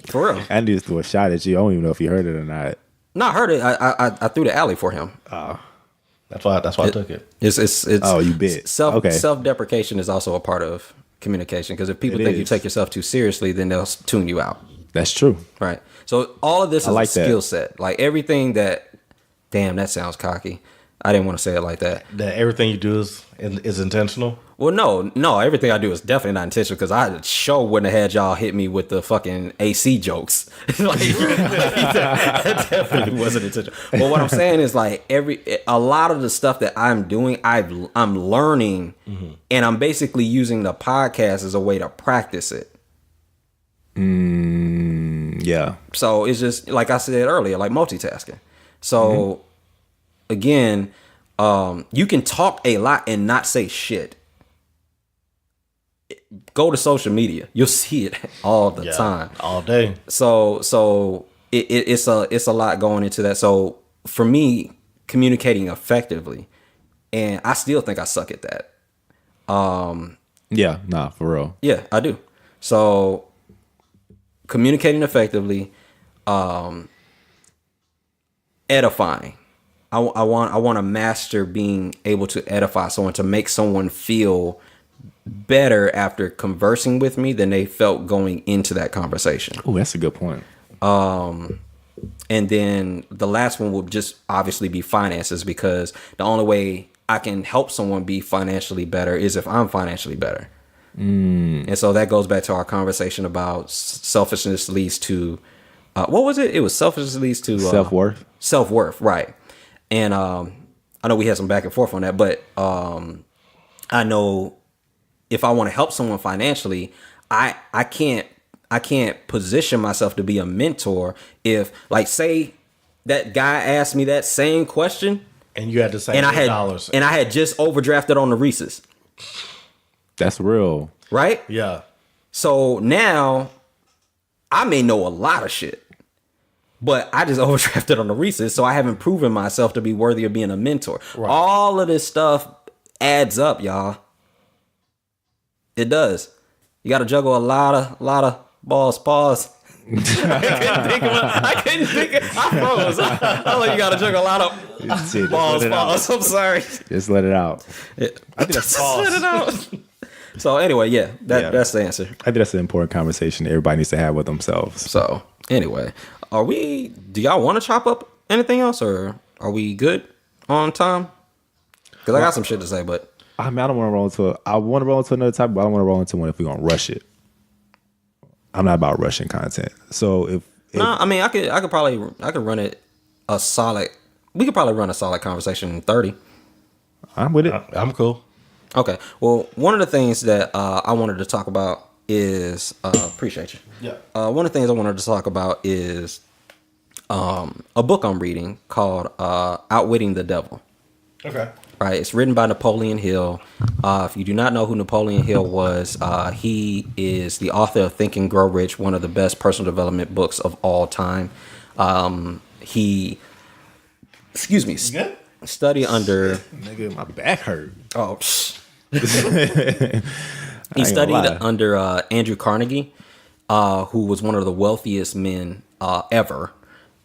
For real. Andy just threw a shot at you. I don't even know if you heard it or not. No, I heard it. I threw the alley for him. That's why I took it. It's Oh, you bit. Self-deprecation is also a part of communication, because if people think you take yourself too seriously, then they'll tune you out. That's true. Right. So all of this is like a skill set. Like everything that, damn, that sounds cocky. I didn't want to say it like that. That everything you do is intentional. Well, no, everything I do is definitely not intentional, because I sure wouldn't have had y'all hit me with the fucking AC jokes. Like, that definitely wasn't intentional. But what I'm saying is, like, a lot of the stuff that I'm doing, I'm learning, and I'm basically using the podcast as a way to practice it. Yeah. So it's just like I said earlier, like multitasking. So again, you can talk a lot and not say shit. Go to social media, you'll see it all the time, all day. So it's a lot going into that. So for me, communicating effectively, and I still think I suck at that. Yeah, nah, for real. Yeah, I do. So communicating effectively, edifying. I want to master being able to edify someone, to make someone feel better after conversing with me than they felt going into that conversation. Oh, that's a good point. And then the last one will just obviously be finances, because the only way I can help someone be financially better is if I'm financially better. And so that goes back to our conversation about selfishness leads to what was it? It was selfishness leads to Self-worth. Self-worth, right? And I know we had some back and forth on that, but I know if I want to help someone financially, I can't position myself to be a mentor if, like, say that guy asked me that same question and you had to say $8. And I had just overdrafted on the Reese's. That's real. Right? Yeah. So now I may know a lot of shit, but I just overdrafted on the Reese's, so I haven't proven myself to be worthy of being a mentor. Right. All of this stuff adds up, y'all. It does. You got to juggle a lot of balls. Pause. I couldn't think of I froze. I like, you got to juggle a lot of balls. Pause. I'm sorry. Just let it out. I think that's pause. Let it out. So anyway, that's the answer. I think that's an important conversation that everybody needs to have with themselves. So anyway, do y'all want to chop up anything else, or are we good on time? Because I got some shit to say, but I mean, I want to roll into another topic, but I don't want to roll into one if we're gonna rush it. I'm not about rushing content. So I mean, I could run it a solid. We could probably run a solid conversation in 30. I'm with it. I'm cool. Okay. Well, one of the things that I wanted to talk about is appreciate you. Yeah. One of the things I wanted to talk about is a book I'm reading called Outwitting the Devil. Okay. Right. It's written by Napoleon Hill. If you do not know who Napoleon Hill was, he is the author of Think and Grow Rich, one of the best personal development books of all time. He, excuse me, study under. Nigga, my back hurt. Oh, he studied under Andrew Carnegie, who was one of the wealthiest men ever.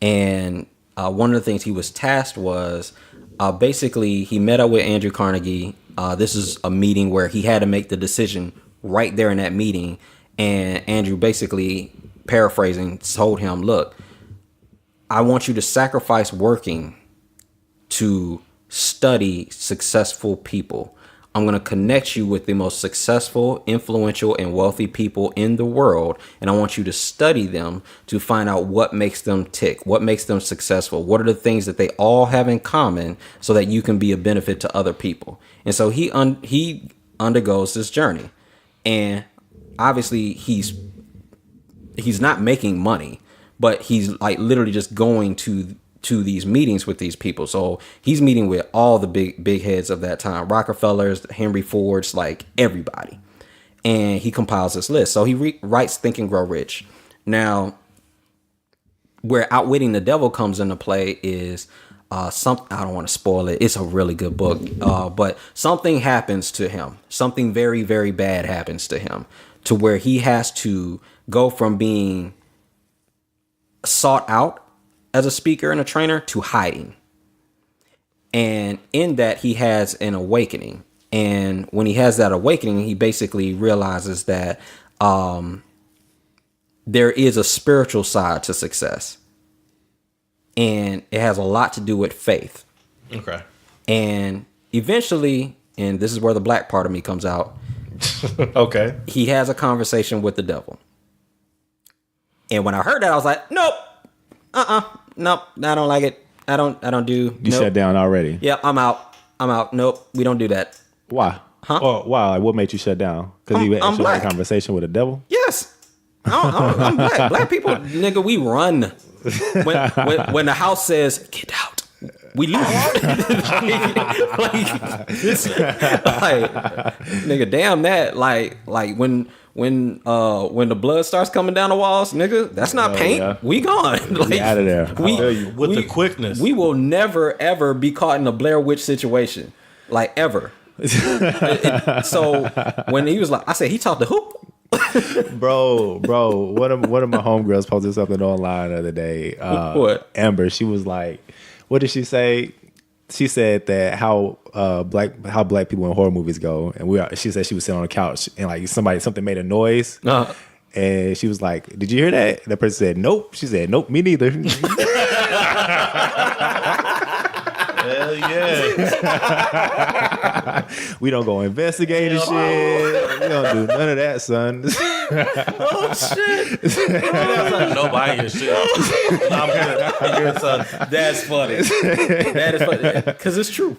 And one of the things he was tasked was basically he met up with Andrew Carnegie. This is a meeting where he had to make the decision right there in that meeting. And Andrew, basically paraphrasing, told him, look, I want you to sacrifice working to study successful people. I'm going to connect you with the most successful, influential, and wealthy people in the world. And I want you to study them to find out what makes them tick, what makes them successful, what are the things that they all have in common so that you can be a benefit to other people. And so he undergoes this journey. And obviously he's not making money, but he's like literally just going to these meetings with these people. So he's meeting with all the big heads of that time, Rockefellers, Henry Fords, like everybody. And he compiles this list. So he writes Think and Grow Rich. Now, where Outwitting the Devil comes into play is I don't want to spoil it. It's a really good book. But something happens to him. Something very, very bad happens to him to where he has to go from being sought out as a speaker and a trainer to hiding. And in that, he has an awakening. And when he has that awakening, he basically realizes that there is a spiritual side to success. And it has a lot to do with faith. Okay. And eventually, and this is where the black part of me comes out. Okay. He has a conversation with the devil. And when I heard that, I was like, nope. Nope, I don't like it. I don't do. You shut down already. Yeah, I'm out. Nope, we don't do that. Why? Huh? Or why? Like, what made you shut down? Because you actually black. had a conversation with the devil? Yes. I'm black. Black people, nigga, we run. When the house says, get out, we leave. Nigga, damn that. Like when the blood starts coming down the walls, nigga, that's not paint. Yeah. We gone. Like, out of there. With the quickness. We will never, ever be caught in a Blair Witch situation. Like, ever. So when he was like, I said, he talked to who? bro, one of my homegirls posted something online the other day. What? Amber, she was like, what did she say? She said that how black people in horror movies go, and she said she was sitting on the couch and like something made a noise, and she was like, "Did you hear that?" And the person said, "Nope." She said, "Nope, me neither." Hell yeah. We don't go investigate and shit. We don't do none of that, son. Oh shit! Nobody hears shit. I'm here, son. That's funny. That is funny because it's true,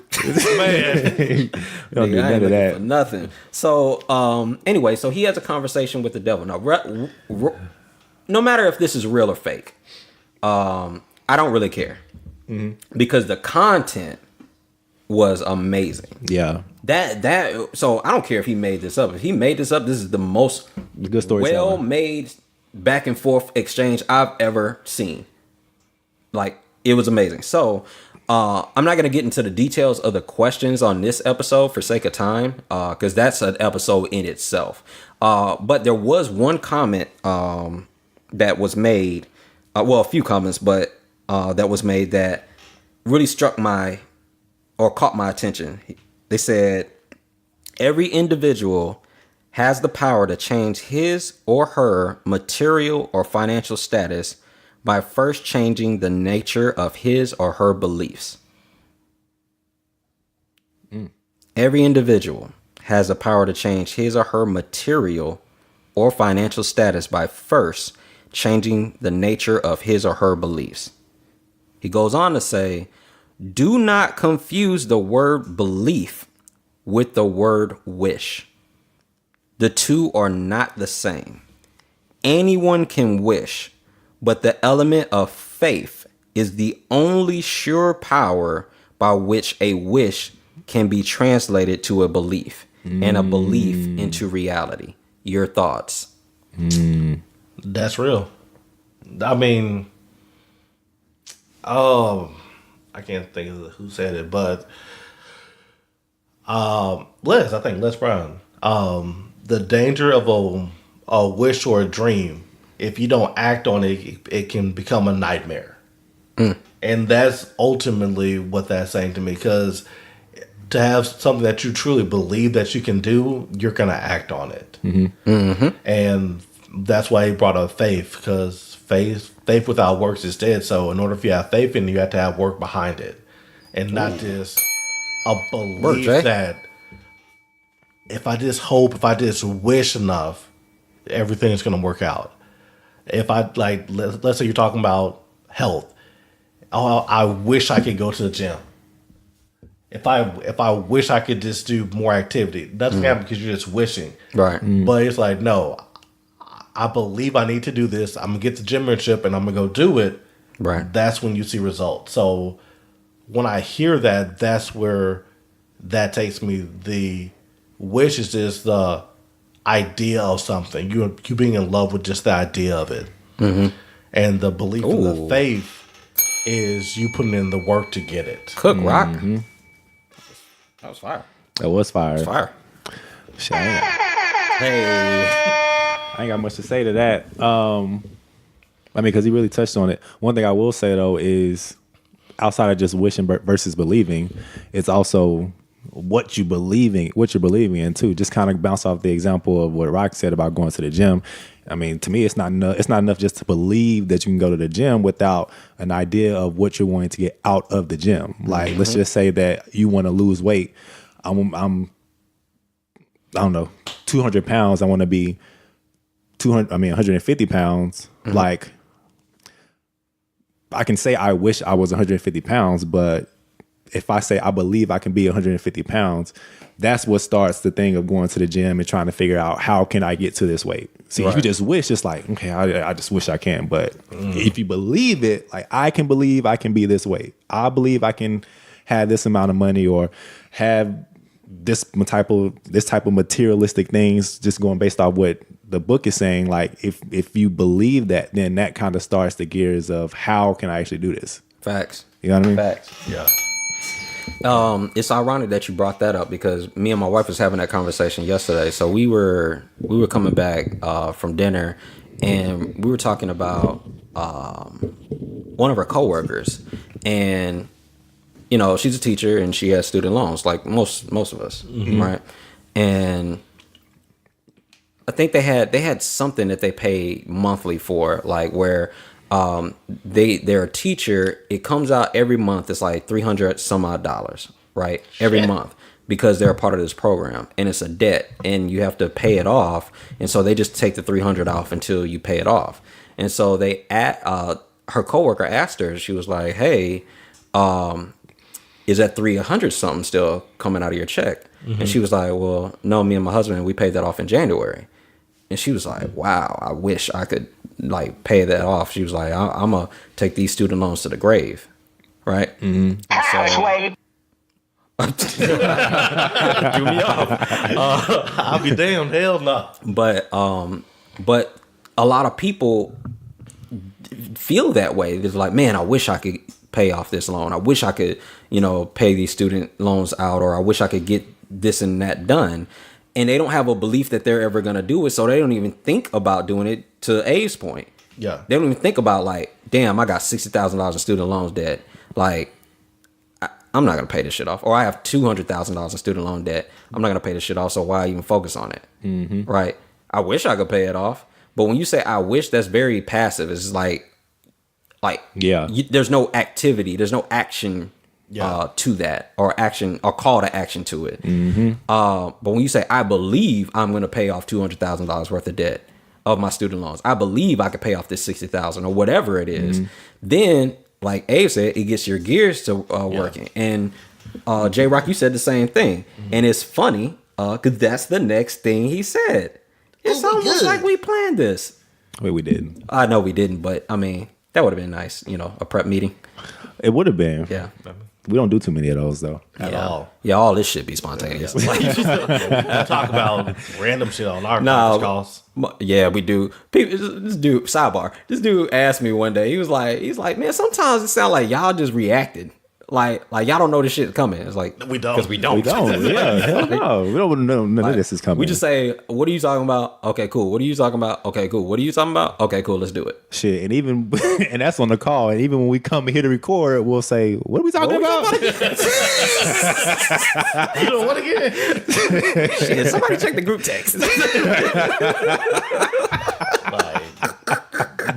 man. We don't do none of that. Nothing. So anyway, so he has a conversation with the devil. Now, no matter if this is real or fake, I don't really care. Mm-hmm. Because the content was amazing. Yeah. So I don't care if he made this up. If he made this up, this is the most good story, well-made back and forth exchange I've ever seen. Like, it was amazing. So I'm not going to get into the details of the questions on this episode for sake of time, because that's an episode in itself. But there was one comment that was made, a few comments, but that was made that really caught my attention. They said, every individual has the power to change his or her material or financial status by first changing the nature of his or her beliefs. Every individual has the power to change his or her material or financial status by first changing the nature of his or her beliefs. He goes on to say, do not confuse the word belief with the word wish. The two are not the same. Anyone can wish, but the element of faith is the only sure power by which a wish can be translated to a belief and a belief into reality. Your thoughts? That's real. I mean, I can't think of who said it, but Les Brown. The danger of a wish or a dream, if you don't act on it, it can become a nightmare. And that's ultimately what that's saying to me, because to have something that you truly believe that you can do, you're going to act on it. Mm-hmm. Mm-hmm. And that's why he brought up faith, because faith without works is dead. So in order for you to have faith in it, you have to have work behind it, and not just a belief that if I just hope, if I just wish enough, everything's going to work out. If I let's say you're talking about health. Oh, I wish I could go to the gym. If I wish I could just do more activity, that's gonna happen because you're just wishing, right? But it's like, no, I believe I need to do this. I'm gonna get the gym membership and I'm gonna go do it. Right. That's when you see results. So when I hear that, that's where that takes me. The wish is just the idea of something. You being in love with just the idea of it, and the belief in the faith is you putting in the work to get it. Cook rock. That was fire. That was fire. Fire. Shit, Hey. I ain't got much to say to that. I mean, because he really touched on it. One thing I will say though is, outside of just wishing versus believing, it's also what you're believing in too. Just kind of bounce off the example of what Rock said about going to the gym. I mean, to me, it's not enough just to believe that you can go to the gym without an idea of what you're wanting to get out of the gym. Like, let's just say that you want to lose weight. I don't know, 200 pounds. I want to be 150 pounds. Like, I can say I wish I was 150 pounds, but if I say I believe I can be 150 pounds, that's what starts the thing of going to the gym and trying to figure out how can I get to this weight. See, if you just wish, it's like, okay, I just wish I can. But if you believe it, like, I can believe I can be this weight. I believe I can have this amount of money or have this type of materialistic things, just going based off what the book is saying. Like, if you believe that, then that kind of starts the gears of how can I actually do this? Facts. You know what I mean? Facts. Yeah. It's ironic that you brought that up because me and my wife was having that conversation yesterday. So we were coming back from dinner, and we were talking about one of our coworkers, and you know, she's a teacher and she has student loans like most of us, right? And I think they had something that they pay monthly for, like where they're a teacher. It comes out every month. It's like $300 some odd, right? Every month, because they're a part of this program, and it's a debt and you have to pay it off. And so they just take the $300 off until you pay it off. And so her coworker asked her, she was like, hey, is that $300 something still coming out of your check? And she was like, well, no, me and my husband, we paid that off in January. And she was like, wow, I wish I could like pay that off. She was like, I'm gonna take these student loans to the grave, right? So, threw me off. I'll be damned, hell no. But a lot of people feel that way. They're like, man, I wish I could pay off this loan. I wish I could, pay these student loans out, or I wish I could get this and that done. And they don't have a belief that they're ever going to do it. So they don't even think about doing it, to A's point. Yeah. They don't even think about like, damn, I got $60,000 in student loans debt. Like, I'm not going to pay this shit off. Or I have $200,000 in student loan debt. I'm not going to pay this shit off. So why even focus on it? Right. I wish I could pay it off. But when you say I wish, that's very passive. It's like, there's no activity. There's no action to that, or action, or call to action to it. But when you say, I believe I'm going to pay off $200,000 worth of debt of my student loans, I believe I could pay off this $60,000 or whatever it is, then, like Abe said, it gets your gears to working. And J Rock, you said the same thing. And it's funny because that's the next thing he said. It's almost like we planned this. Wait, we didn't. I know we didn't, but I mean, that would have been nice, a prep meeting. It would have been. Yeah. We don't do too many of those though. At all. Yeah, all this shit be spontaneous. We'll talk about random shit on our conference calls. Yeah, we do. This dude, sidebar. This dude asked me one day. He's like, man, sometimes it sounds like y'all just reacted. Like y'all don't know this shit coming. It's like We don't. because we don't. We don't. Yeah, hell no. We don't know none of this is coming. We just say, what are you talking about? Okay, cool. What are you talking about? Okay, cool. What are you talking about? Okay, cool. Let's do it. Shit, and even and that's on the call. And even when we come here to record, we'll say, "What are we talking about?" You know what again? Shit, somebody check the group text.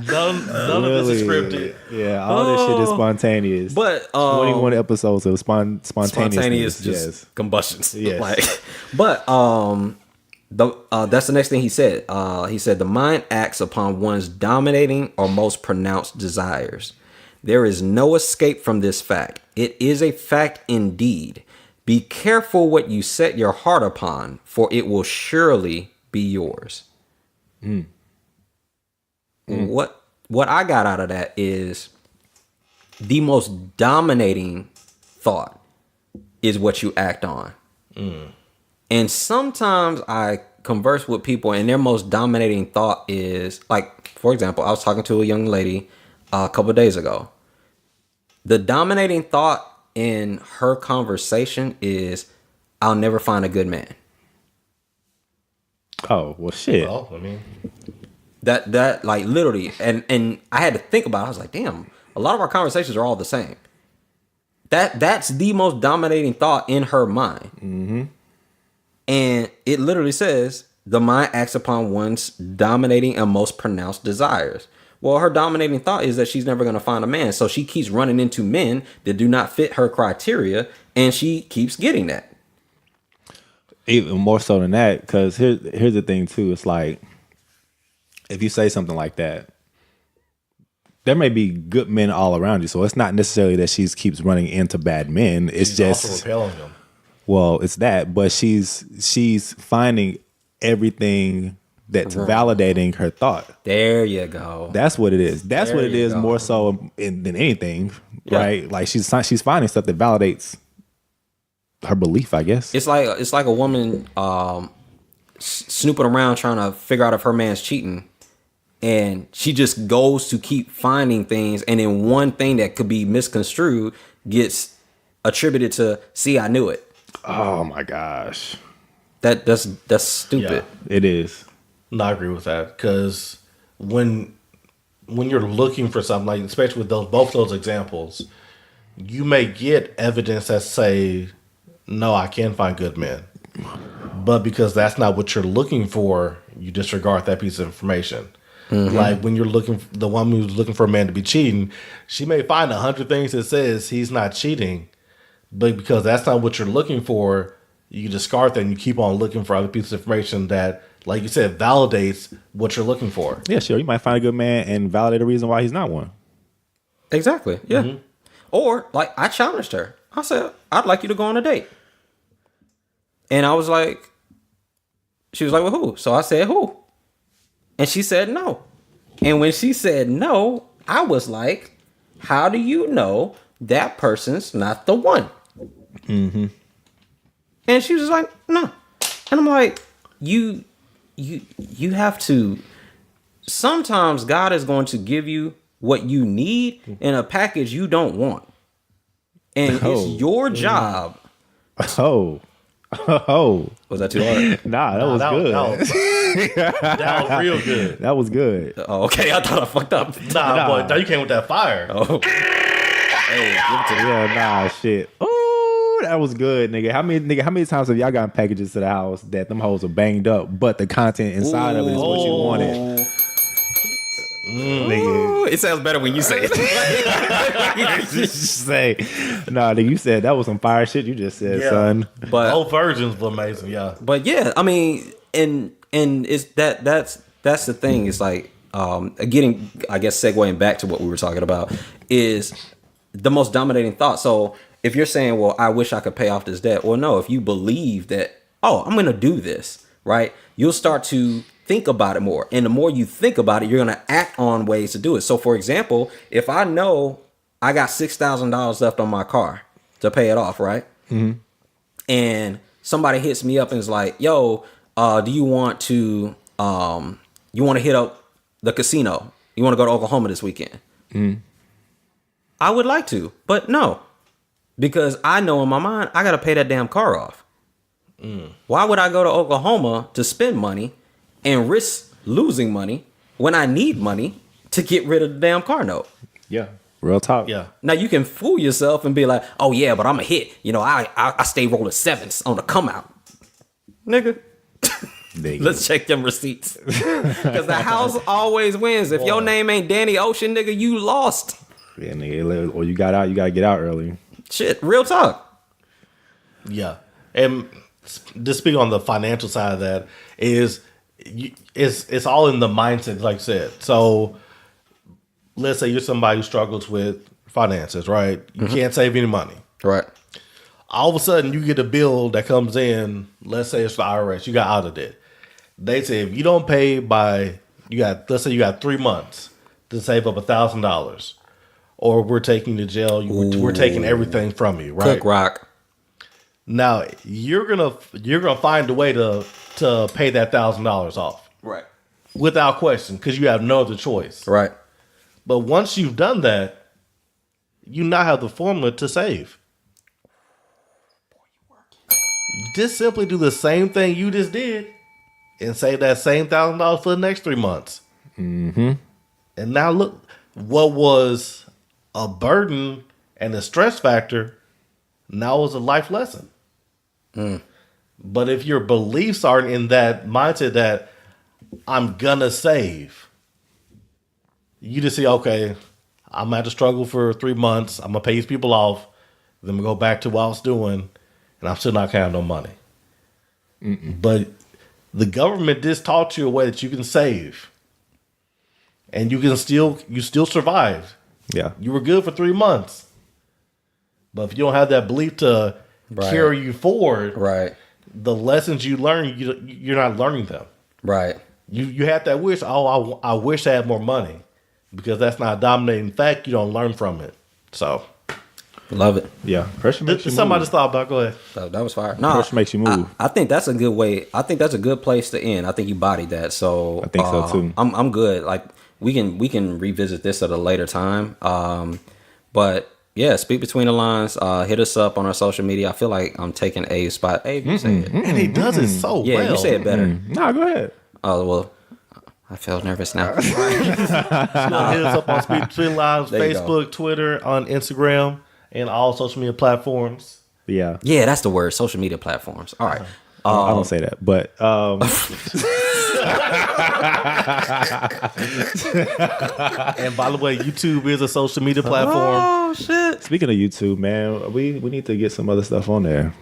None of this is scripted. Yeah, all this shit is spontaneous. But 21 episodes of spontaneous just combustions. Yes. But that's the next thing he said. He said the mind acts upon one's dominating or most pronounced desires. There is no escape from this fact. It is a fact indeed. Be careful what you set your heart upon, for it will surely be yours. What I got out of that is the most dominating thought is what you act on. And sometimes I converse with people and their most dominating thought is, like, for example, I was talking to a young lady a couple of days ago. The dominating thought in her conversation is, I'll never find a good man. Oh, well, shit. Well, I mean, That like literally, and I had to think about it. I was like, damn, a lot of our conversations are all the same. That's the most dominating thought in her mind. Mm-hmm. And it literally says, the mind acts upon one's dominating and most pronounced desires. Well, her dominating thought is that she's never going to find a man. So she keeps running into men that do not fit her criteria, and she keeps getting that. Even more so than that, because here's the thing, too. It's like, if you say something like that, there may be good men all around you. So it's not necessarily that she keeps running into bad men. It's just also repelling them. Well, it's that, but she's finding everything that's validating her thought. There you go. That's what it is. That's There what it you is go. more so than anything, Yeah. right? Like she's finding stuff that validates her belief, I guess. It's like a woman snooping around trying to figure out if her man's cheating, and she just goes to keep finding things, and then one thing that could be misconstrued gets attributed to, see, I knew it. Oh my gosh, That's stupid. Yeah. it is. No, I agree with that, because when you're looking for something, like especially with both those examples, you may get evidence that say, no, I can find good men, but because that's not what you're looking for, you disregard that piece of information. Mm-hmm. Like when you're the woman who's looking for a man to be cheating, she may find 100 things that says he's not cheating, but because that's not what you're looking for, you discard that and you keep on looking for other pieces of information that, like you said, validates what you're looking for. Yeah, sure. You might find a good man and validate the reason why he's not one. Exactly. Yeah. Mm-hmm. Or like I challenged her. I said, I'd like you to go on a date. And I was like, she was like, well, who? So I said, who? And she said no. And when she said no, I was like, how do you know that person's not the one? Mm-hmm. And she was like, no. And I'm like, you have to. Sometimes God is going to give you what you need in a package you don't want. And it's your job. Was that too hard? Nah, that was good. That was real good. That was good. Oh, okay. I thought I fucked up. Nah, boy, now you came with that fire. Oh. Hey, give it to me. Yeah, nah, shit. Ooh, that was good, nigga. How many times have y'all gotten packages to the house that them hoes are banged up, but the content inside of it is what you wanted? Nigga. It sounds better when you say it. Just say, nah, nigga, you said that was some fire shit you just said, son. But both versions were amazing, yeah. But yeah, I mean, and it's that's the thing. It's like getting, I guess, segueing back to what we were talking about is the most dominating thought. So if you're saying, well, I wish I could pay off this debt, well, no, if you believe that, oh, I'm gonna do this, right? You'll start to think about it more. And the more you think about it, you're going to act on ways to do it. So, for example, if I know I got $6,000 left on my car to pay it off, right? Mm-hmm. And somebody hits me up and is like, yo, do you want to hit up the casino? You want to go to Oklahoma this weekend? Mm-hmm. I would like to, but no, because I know in my mind, I got to pay that damn car off. Why would I go to Oklahoma to spend money and risk losing money when I need money to get rid of the damn car note? Yeah. Real talk. Yeah. Now you can fool yourself and be like, oh yeah, but I'm a hit. You know, I stay rolling sevens on the come out. Nigga. Nigga. Let's check them receipts. Because the house always wins. If your name ain't Danny Ocean, nigga, you lost. Yeah, nigga. Or you got out, you gotta get out early. Shit, real talk. Yeah. And just speak on the financial side of that it's all in the mindset, like I said. So let's say you're somebody who struggles with finances, right? You can't save any money. Right. All of a sudden you get a bill that comes in, let's say it's the IRS, you got out of debt. They say if you don't pay let's say you got 3 months to save up $1,000, or we're taking you to jail, we're taking everything from you, right? Cook rock. Now you're gonna find a way to pay that $1,000 off, Right. without question, because you have no other choice. Right. But once you've done that, you now have the formula to save. Just simply do the same thing you just did and save that same $1,000 for the next 3 months. Mm-hmm. And now look, what was a burden and a stress factor now is a life lesson. But if your beliefs aren't in that mindset that I'm gonna save, you just say, okay, I'm gonna have to struggle for 3 months. I'm gonna pay these people off. Then I'm gonna go back to what I was doing, and I'm still not gonna have no money. But the government just taught you a way that you can save, and you still survived. Yeah. You were good for 3 months. But if you don't have that belief to carry you forward, Right. the lessons you learn, you're not learning them. Right. You had that wish, I wish I had more money. Because that's not a dominating fact, you don't learn from it. So, Love it. Yeah. Pressure makes you somebody move. just thought about, go ahead. That was fire. No, Pressure makes you move. I think that's a good way. I think that's a good place to end. I think you bodied that. So I think so, too. I'm good. Like we can revisit this at a later time. But yeah, speak between the lines. Hit us up on our social media. I feel like I'm taking Abe's spot. Abe, you say it. And he does it so Yeah, well. you say it better. Nah, go ahead. Oh well, I feel nervous now. Hit us up on Speak Between Lines, There you go. Facebook, Twitter, on Instagram, and all social media platforms. Yeah. Yeah, that's the word. Social media platforms. All right. I don't say that, but And by the way, YouTube is a social media platform. Oh shit. speaking of YouTube, man, we need to get some other stuff on there.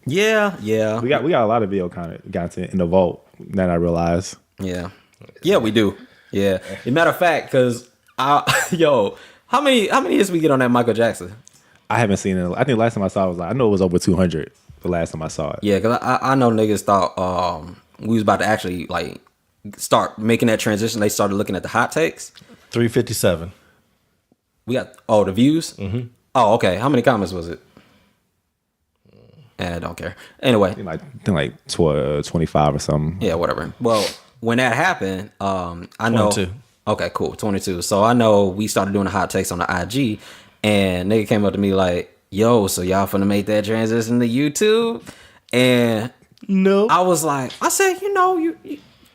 Yeah. We got a lot of video content in the vault that I realize. Yeah, we do. Yeah. As a matter of fact, because how many hits we get on that Michael Jackson? I haven't seen it. I think last time I saw it was like, I know it was over 200 the last time I saw it. Yeah, because I know niggas thought we was about to actually like start making that transition. They started looking at the hot takes. 357. We got the views. Mm-hmm. Oh, okay. How many comments was it? I don't care. Anyway, I think like 25 or something. yeah, whatever. Well, when that happened, I know. 22. Okay, cool. 22. So I know we started doing the hot takes on the IG, and nigga came up to me like, "Yo, so y'all finna make that transition to YouTube?" And No. I said,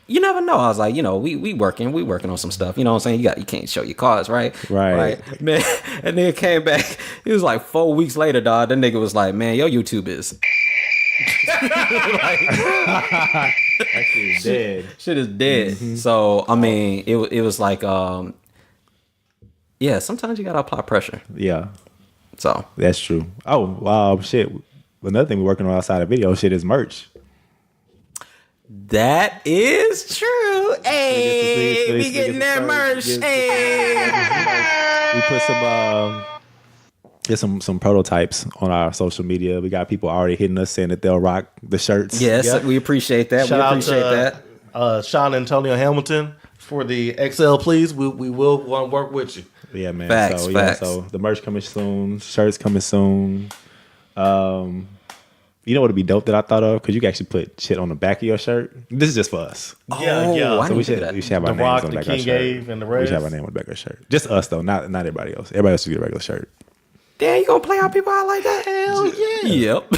you never know. I was like, we working on some stuff. You know what I'm saying? You can't show your cards, right? Right. Man, and nigga came back. It was like 4 weeks later, dog. That nigga was like, man, your YouTube is Actually, dead. shit is dead. Mm-hmm. So I mean, it was like, yeah. Sometimes you gotta apply pressure. Yeah, So that's true. Oh, shit. Another thing we're working on outside of video shit is merch. that is true. Hey, we getting that merch. Hey. We put some prototypes on our social media. We got people already hitting us saying that they'll rock the shirts. Yes, Yep. we appreciate that. Shout we out appreciate to that. Sean Antonio Hamilton for the XL, please. We will want to work with you. Yeah, man. Facts, so facts. so the merch coming soon, shirts coming soon. You know what would be dope that I thought of? Because you can actually put shit on the back of your shirt. This is just for us. Yeah, yeah. I So didn't do that. we should have our The names Rock, on the the back of our King shirt. Ave, and the We should have our rest. name on the back of our shirt. Just us though, not everybody else. Everybody else should get a regular shirt. Damn, you gonna play out people out like that? Hell yeah. Yep.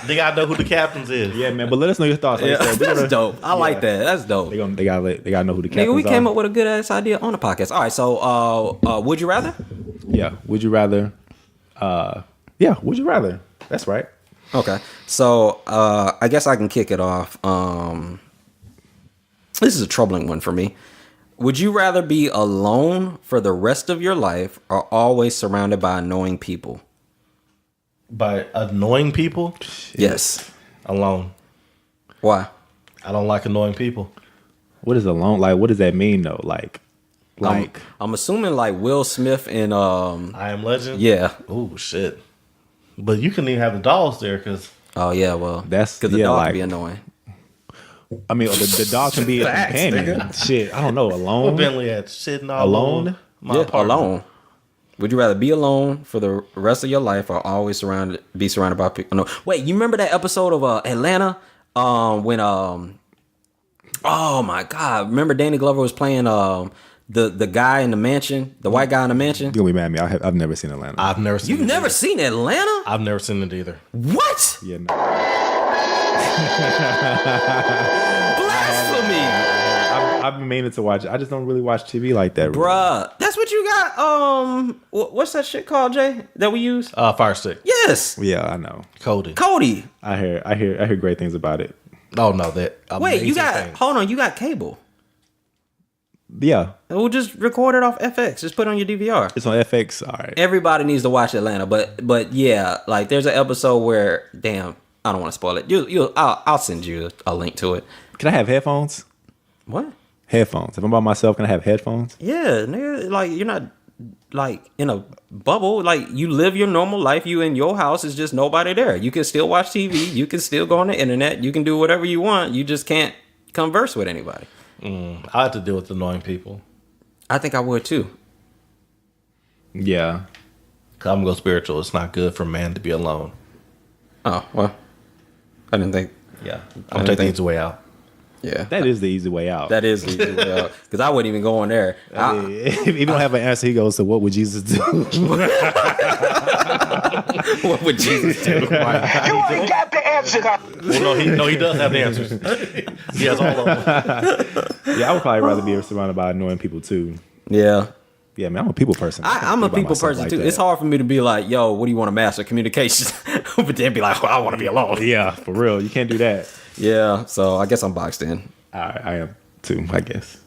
They gotta know who the captains is. Yeah, man. But let us know your thoughts. Like I said, we're That's gonna- dope. I like that. That's dope. They gotta know who the captains Nigga, we came are. up with a good ass idea on the podcast. All right, so would you rather? Yeah. Would you rather? Yeah. Would you rather? That's right. Okay, so I guess I can kick it off. This is a troubling one for me. Would you rather be alone for the rest of your life or always surrounded by annoying people? By annoying people? Yes. Alone. Why? I don't like annoying people. What is alone? Like, what does that mean though? Like, I'm assuming like Will Smith and I Am Legend? yeah. Oh, shit. But you couldn't even have the dolls there because... Oh yeah, well That's- because the yeah, dog like- can be annoying. I mean, the dog can be a Facts, companion. Shit, I don't know. Alone. Bentley had sitting all Alone? over my Yeah, apartment. alone. Would you rather be alone for the rest of your life or always be surrounded by people? No. Wait, you remember that episode of Atlanta? When oh my god, remember Danny Glover was playing the guy in the mansion, the white guy in the mansion? You're gonna be mad at me. I've never seen Atlanta. I've never seen You've it never either. seen Atlanta? I've never seen it either. What? Yeah, no. Blasphemy, I've been meaning to watch it. I just don't really watch TV like that. Really. bruh. That's what you got. What's that shit called, Jay? That we use? Fire Stick. Yes, Yeah, I know. Cody. Cody. I hear great things about it. Oh, no. That Wait, you amazing got? thing. Hold on, you got cable? Yeah, We'll just record it off FX. Just put it on your DVR. it's on FX. All right. Everybody needs to watch Atlanta, but yeah, like there's an episode where, damn, I don't want to spoil it. I'll send you a link to it. Can I have headphones? What? Headphones. If I'm by myself, can I have headphones? Yeah, nigga, like you're not like in a bubble. Like you live your normal life. You in your house. Is just nobody there. You can still watch TV. You can still go on the internet. You can do whatever you want. You just can't converse with anybody. I have to deal with annoying people. I think I would too. Yeah. Cause I'm going to go spiritual. It's not good for man to be alone. Oh well, I didn't think. Yeah. I'm going to take the easy way out. Yeah, That is the easy way out. that is because I wouldn't even go in there. If you don't have an answer, he goes, so what would Jesus do? What would Jesus do? You ain't got the answer. Well, he does have the answers. He has all of them. Yeah, I would probably rather be surrounded by annoying people too. Yeah. Yeah, man, I'm a people person. I can't I'm a be by people myself person like too. that. It's hard for me to be like, yo, what do you want to master? Communications. But then be like, well, I want to be alone. Yeah, for real. You can't do that. Yeah. So I guess I'm boxed in. I am too, I guess.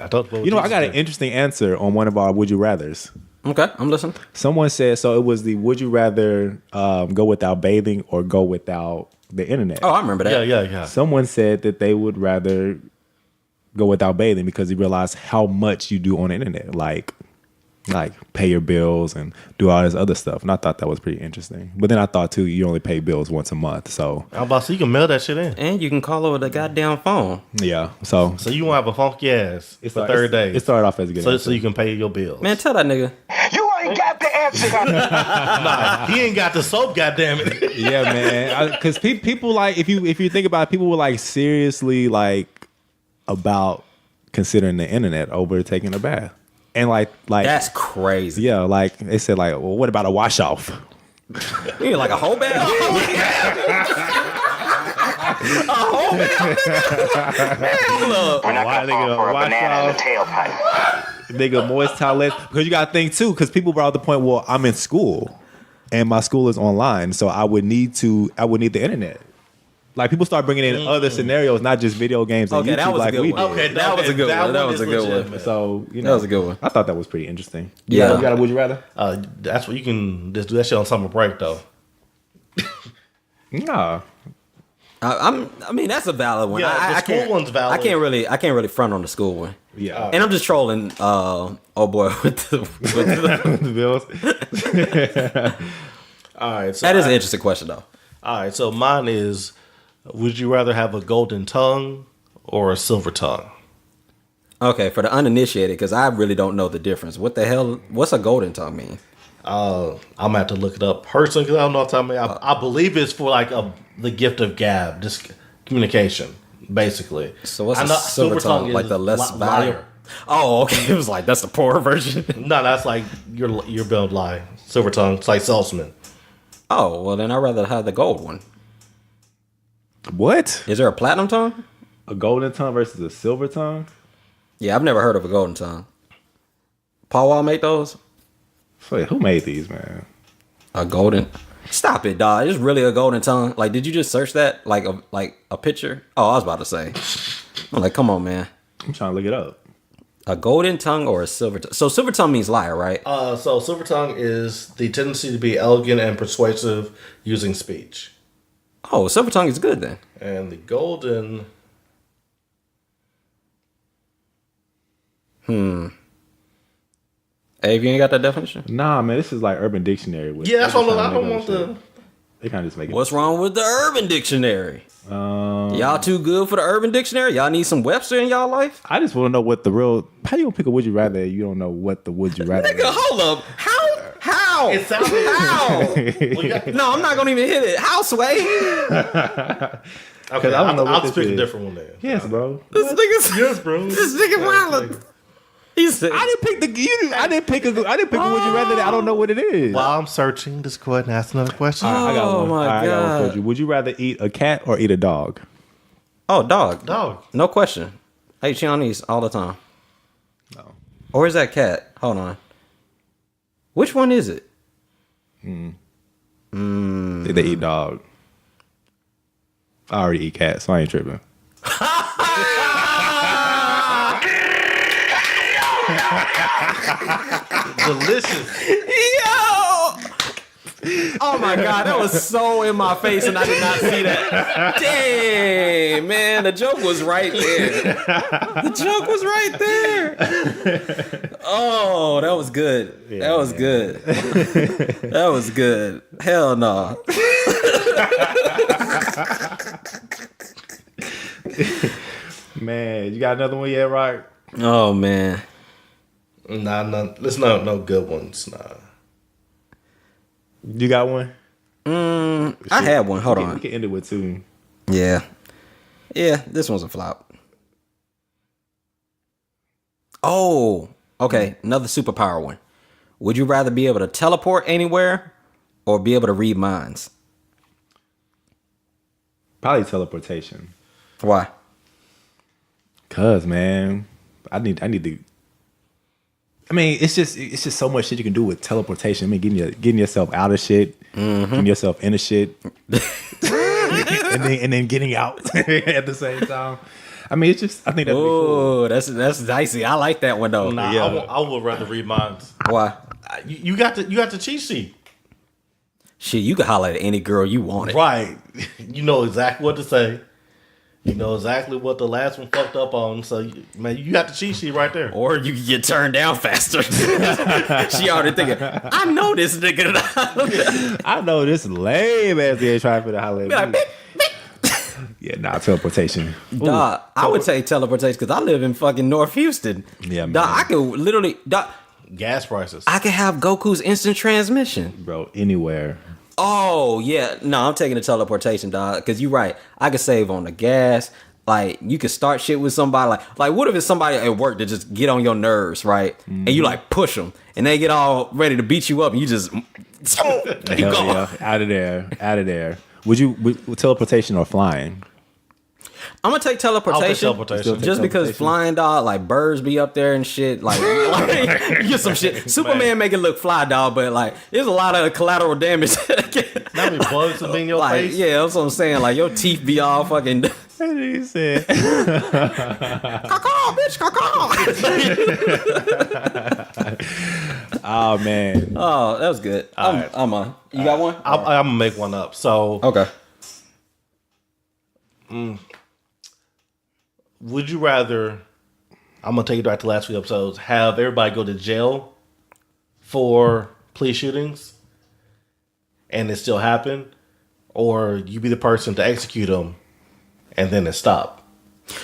I thought, You know, I got an interesting answer on one of our Would You Rathers. Okay. I'm listening. Someone said, so it was the Would You Rather go without bathing or go without the internet? Oh, I remember that. Yeah. Someone said that they would rather go without bathing because he realized how much you do on the internet, like pay your bills and do all this other stuff. And I thought that was pretty interesting. But then I thought too, you only pay bills once a month, so I'm about to say you can mail that shit in. And you can call over the goddamn phone. yeah. So So you won't have a funky ass for 30 days. It started off as a good. so answer. you can pay your bills. Man, tell that nigga. You ain't got the answer. Nah, he ain't got the soap, goddammit. Yeah, man. Because people like if you think about it, people were like seriously like about considering the internet over taking a bath, and like That's crazy. yeah, like they said like, well, what about a wash off? You mean like a whole bag? A whole bag? Look. We're not Why gonna they fall gonna for a wash banana in off? the tailpipe. Nigga, moist towelettes. Because you got to think too, because people brought up the point, well, I'm in school and my school is online, so I would need the internet. Like people start bringing in other scenarios, not just video games and Okay, YouTube that was a like good we one. did. Okay, That was a good one. That is was a good one. legitimate. So you know, That was a good one. I thought that was pretty interesting. Yeah. You got a would you rather? That's what you can just do that shit on summer break though. Nah. I mean, that's a valid one. Yeah, the I school can't, one's valid. I can't really front on the school one. Yeah. And I'm just trolling. Oh boy, with the The bills. All right, so that is an interesting question though. all right, so mine is: would you rather have a golden tongue or a silver tongue? Okay, for the uninitiated, because I really don't know the difference. What the hell? What's a golden tongue mean? I'm gonna have to look it up personally because I don't know what time. I believe it's for like the gift of gab, just communication, basically. So what's I a know silver tongue? is Like the less li- value? liar. Oh, okay. It was like that's the poor version. No, that's like your build lie. Silver tongue, it's like salesman. Oh, well then I'd rather have the gold one. What? Is there a platinum tongue? A golden tongue versus a silver tongue? Yeah, I've never heard of a golden tongue. Paul Wall make those? So, who made these, man? A golden. Stop it, dog. It's really a golden tongue. Like, did you just search that? Like a picture? Oh, I was about to say. I'm like, come on, man. I'm trying to look it up. A golden tongue or a silver tongue? So silver tongue means liar, right? So silver tongue is the tendency to be elegant and persuasive using speech. Oh, silver tongue is good then. And the golden... Hey, you ain't got that definition? Nah, man, this is like Urban Dictionary. Yeah, that's what I don't want the... They kind of just make it. What's wrong with the Urban Dictionary? Y'all too good for the Urban Dictionary? Y'all need some Webster in y'all life? I just want to know what the real. How you gonna pick a would you rather? If you don't know what the would you rather. Nigga, hold up. How? It sounds How? No, I'm not gonna even hit it. How, Sway? Okay, I don't know what I'll this pick a is. different one then. Yes, bro. This nigga's Yes, bro. This nigga violent. He said, I didn't pick the. I didn't pick a would you rather. That I don't know what it is. While I'm searching, just go ahead and ask another question. I got one. my All right, I got one God. for you. Would you rather eat a cat or eat a dog? oh, dog. Dog. No question. I eat Chinese all the time. No. Or is that cat? Hold on. Which one is it? They eat dog. I already eat cat, so I ain't tripping. Delicious. Yo! Oh my God, that was so in my face and I did not see that. Dang, man, the joke was right there. The joke was right there. Oh, that was good. That was good. That was good. Hell no. Man, you got another one yet, right? Oh man. Nah, there's no good ones. Nah. You got one? I had one. Hold We on. can end it with two. Yeah. Yeah, this one's a flop. Oh, okay. Another superpower one. Would you rather be able to teleport anywhere or be able to read minds? Probably teleportation. Why? Cause man, I need to. I mean, it's just so much shit you can do with teleportation. I mean, getting yourself out of shit, getting yourself into shit, and then getting out at the same time. I mean, it's just. I think that'd be cool. Oh, that's dicey. I like that one though. Nah, Yeah. I would rather read minds. Why? You got the cheat sheet. Shit, you can holler at any girl you wanted. Right. You know exactly what to say. You know exactly what the last one fucked up on. So, man, you got the cheat sheet right there. Or you can get turned down faster. She already thinking, I know this nigga. I know this lame ass nigga trying for the holler Be at like, me. "Beep." Yeah, nah, teleportation. Dog, I would take teleportation because I live in fucking North Houston. Yeah, man. Dog, I could literally, dog, Gas prices. I could have Goku's instant transmission. Bro, anywhere. Oh, yeah. No, I'm taking the teleportation, dog. Because you're right. I could save on the gas. Like, you could start shit with somebody. Like what if it's somebody at work that just get on your nerves, right? And you, like, push them. And they get all ready to beat you up. And you just keep Hell going. yeah. Out of there. Would teleportation or flying? I'm going to take teleportation. I'll take teleportation. Still take Just because teleportation? flying, dog, like, birds be up there and shit. Like you get some shit. Superman make it look fly, dog. But, like, there's a lot of collateral damage. How many bugs will be in your Like, face? yeah, that's what I'm saying. Like, your teeth be all fucking... And he said, Caw-caw, bitch, caw-caw. oh, man. Oh, that was good. right. You got one? I'm going to make one up. So, Okay. would you rather, I'm going to take you back to the last few episodes, have everybody go to jail for police shootings and it still happen? Or you be the person to execute them and then it stop?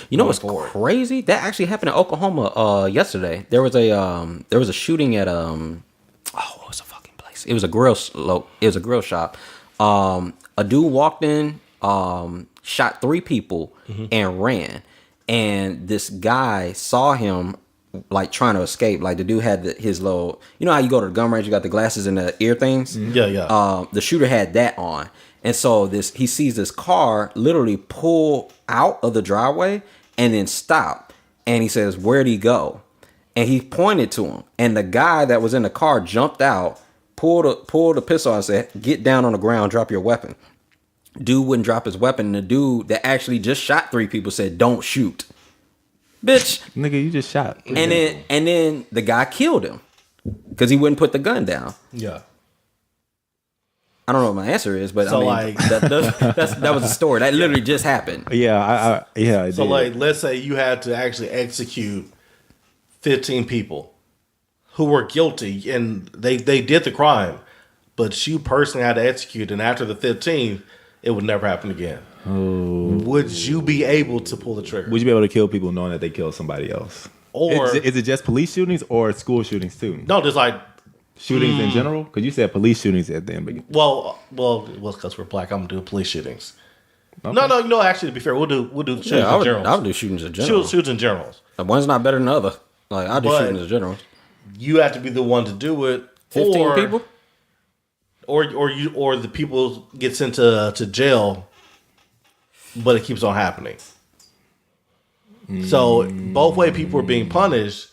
You know what's crazy? That actually happened in Oklahoma yesterday. There was a shooting at what was the fucking place? It was a grill shop. A dude walked in, shot 3 people and ran. And this guy saw him like trying to escape. Like the dude had his little, you know how you go to the gun range, you got the glasses and the ear things? Yeah. The shooter had that on. And so he sees this car literally pull out of the driveway and then stop. And he says, "Where'd he go?" And he pointed to him. And the guy that was in the car jumped out, pull the pistol out and said, "Get down on the ground, drop your weapon." Dude wouldn't drop his weapon. And the dude that actually just shot 3 people said, "Don't shoot." Bitch. Nigga, you just shot. And then the guy killed him because he wouldn't put the gun down. Yeah. I don't know what my answer is, but So, I mean, that was a story. That literally just happened. Yeah, it So did. like, let's say you had to actually execute 15 people who were guilty and they did the crime, but you personally had to execute, and after the 15th, it would never happen again. Oh. Would you be able to pull the trigger? Would you be able to kill people knowing that they killed somebody else? Or is it just police shootings or school shootings too? no, just like Shootings in general? Because you said police shootings at the end. well, because we're black, I'm gonna do police shootings. Okay. No, actually, to be fair, we'll do shootings in general. I would do shootings in general. Shootings in generals. One's not better than the other. Like, I do But- shootings in general. You have to be the one to do it. 15 people? Or the people get sent to jail, but it keeps on happening. So both way people are being punished,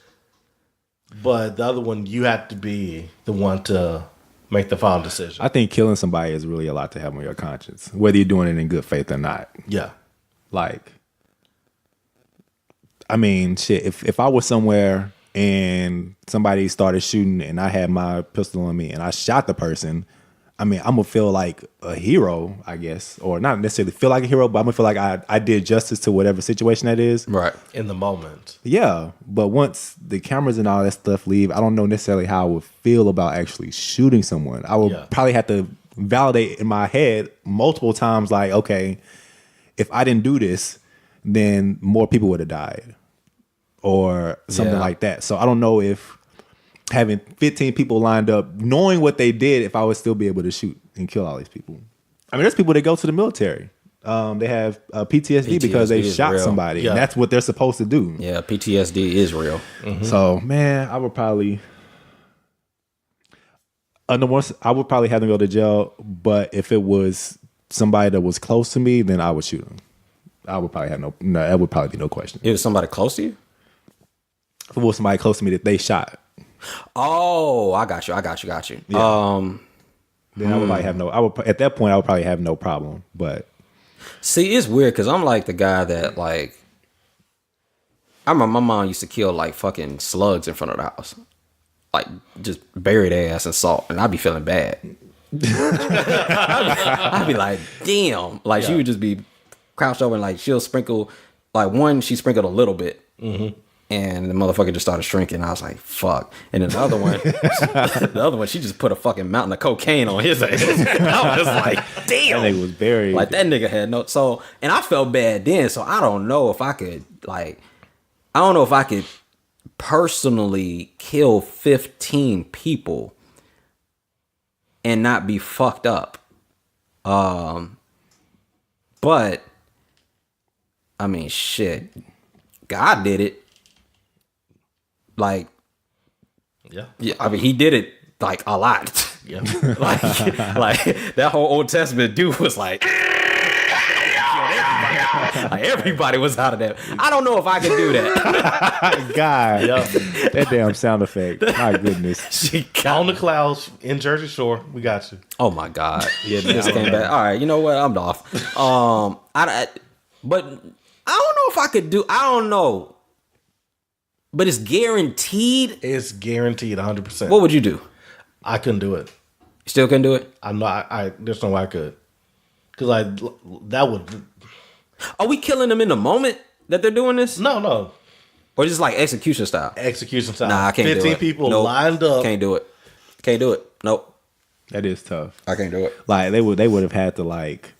but the other one you have to be the one to make the final decision. I think killing somebody is really a lot to have on your conscience, whether you're doing it in good faith or not. Yeah. Like, I mean, shit, if I was somewhere and somebody started shooting and I had my pistol on me and I shot the person, I mean, I'm gonna feel like a hero, I guess, or not necessarily feel like a hero, but I'm gonna feel like I did justice to whatever situation that is. Right. In the moment. Yeah, but once the cameras and all that stuff leave, I don't know necessarily how I would feel about actually shooting someone. I would probably have to validate in my head multiple times, like, okay, if I didn't do this, then more people would have died or something like that. So I don't know if having 15 people lined up, knowing what they did, if I would still be able to shoot and kill all these people. I mean, there's people that go to the military. They have PTSD because they shot real. somebody. Yeah. And that's what they're supposed to do. Yeah, PTSD is real. Mm-hmm. So, man, I would probably have them go to jail. But if it was somebody that was close to me, then I would shoot them. I would probably have no. That would probably be no question. It was somebody close to you? If it was somebody close to me that they shot, Oh, I got you. then I would probably have no. At that point I would probably have no problem. But See, it's weird because I'm like the guy that, like, I remember my mom used to kill like fucking slugs in front of the house, like just bury their ass in salt, and I'd be feeling bad. I'd be like, damn, like she would just be crouched over and like she'll sprinkle, like she sprinkled a little bit. And the motherfucker just started shrinking. I was like, fuck. And then the other one, she just put a fucking mountain of cocaine on his ass. I was like, damn. that nigga was very Like, that nigga had no. So, and I felt bad then. So, I don't know if I could, personally kill 15 people and not be fucked up. But, I mean, shit. God did it. Like, yeah, I mean, he did it like a lot. Yeah. like that whole Old Testament dude was like everybody was out of that. I don't know if I could do that. God, that damn sound effect. My goodness. She On the clouds in Jersey Shore, we got you. Oh my God. Yeah, this came back. All right, you know what? I'm off. But I don't know if I could do. I don't know. But it's guaranteed. It's guaranteed 100%. What would you do? I couldn't do it. You still couldn't do it? I'm not. There's no way I could. Because that would. Are we killing them in the moment that they're doing this? No. Or just like execution style? Execution style. Nah, I can't do it. 15 people Nope. lined up. Can't do it. Can't do it. Nope. That is tough. I can't do it. Like they would have had to like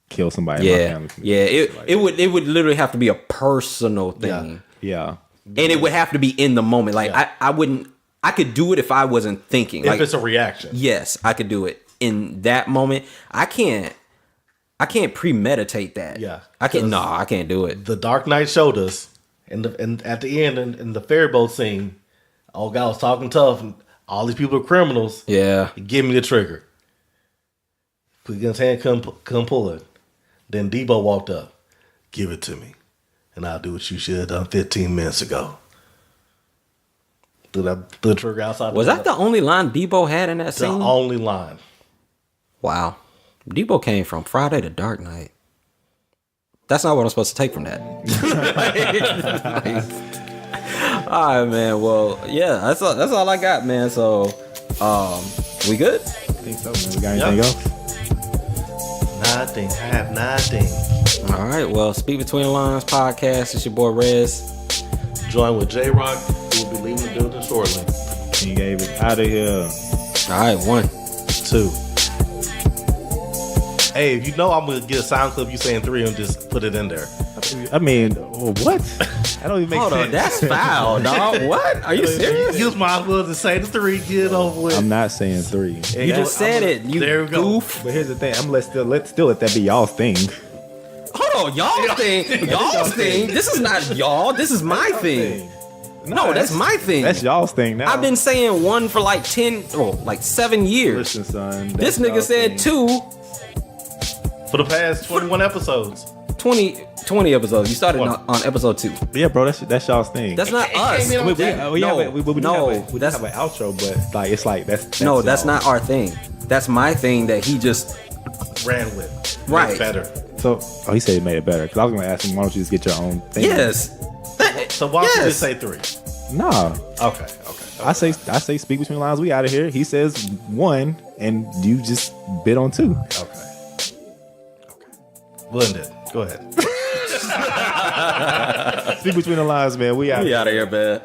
kill somebody in my family. Yeah. It would literally have to be a personal thing. Yeah. And it would have to be in the moment. Like I could do it if I wasn't thinking. If Like, it's a reaction. yes, I could do it in that moment. I can't premeditate that. Yeah. I can't do it. The Dark Knight showed us, and at the end in the ferry boat scene, old guy was talking tough, and all these people are criminals. Yeah. Give me the trigger. Put it in his hand, come pull it. Then Debo walked up. Give it to me, and I'll do what you should have done 15 minutes ago. Threw the trigger outside. Was that the only line Debo had in that the scene? only line? Wow. Debo came from Friday to Dark Knight. That's not what I'm supposed to take from that. All right, man. Well, yeah, that's all I got, man. So, we good? I think so. Man. We got anything else? Nothing. I have nothing. All right. Well, Speak Between the Lines podcast. It's your boy Rez. Join with J Rock, who will be leaving the building shortly. King gave it out of here. All right, 1, 2. Hey, if you know I'm gonna get a sound clip you saying 3 and just put it in there. I mean, what? I don't even make hold sense. on. That's foul, dog. What? Are you serious? You might as well just say the 3, get over with. I'm not saying 3. You just said it. You there we go. goof. But here's the thing. I'm still let that be y'all's thing. Hold on, y'all thing. Y'all's thing. This is not y'all. This is my thing. No, that's my thing. That's y'all's thing now. I've been saying 1 for like 7 years. Listen, son. This nigga said 2. For the past 21 episodes. 20 episodes. You started on episode 2. Yeah, bro, that's y'all's thing. That's not us. we have an outro, but like it's like that's no, that's y'all. not our thing. That's my thing that he just ran with. Right. Made better. So, he said he made it better. Because I was going to ask him, why don't you just get your own thing? Yes. So why don't you just say 3? Nah. Okay. I say speak between the lines. We out of here. He says 1, and you just bid on 2. Okay. Blended. Go ahead. Speak between the lines, man. We out. We out of here, man.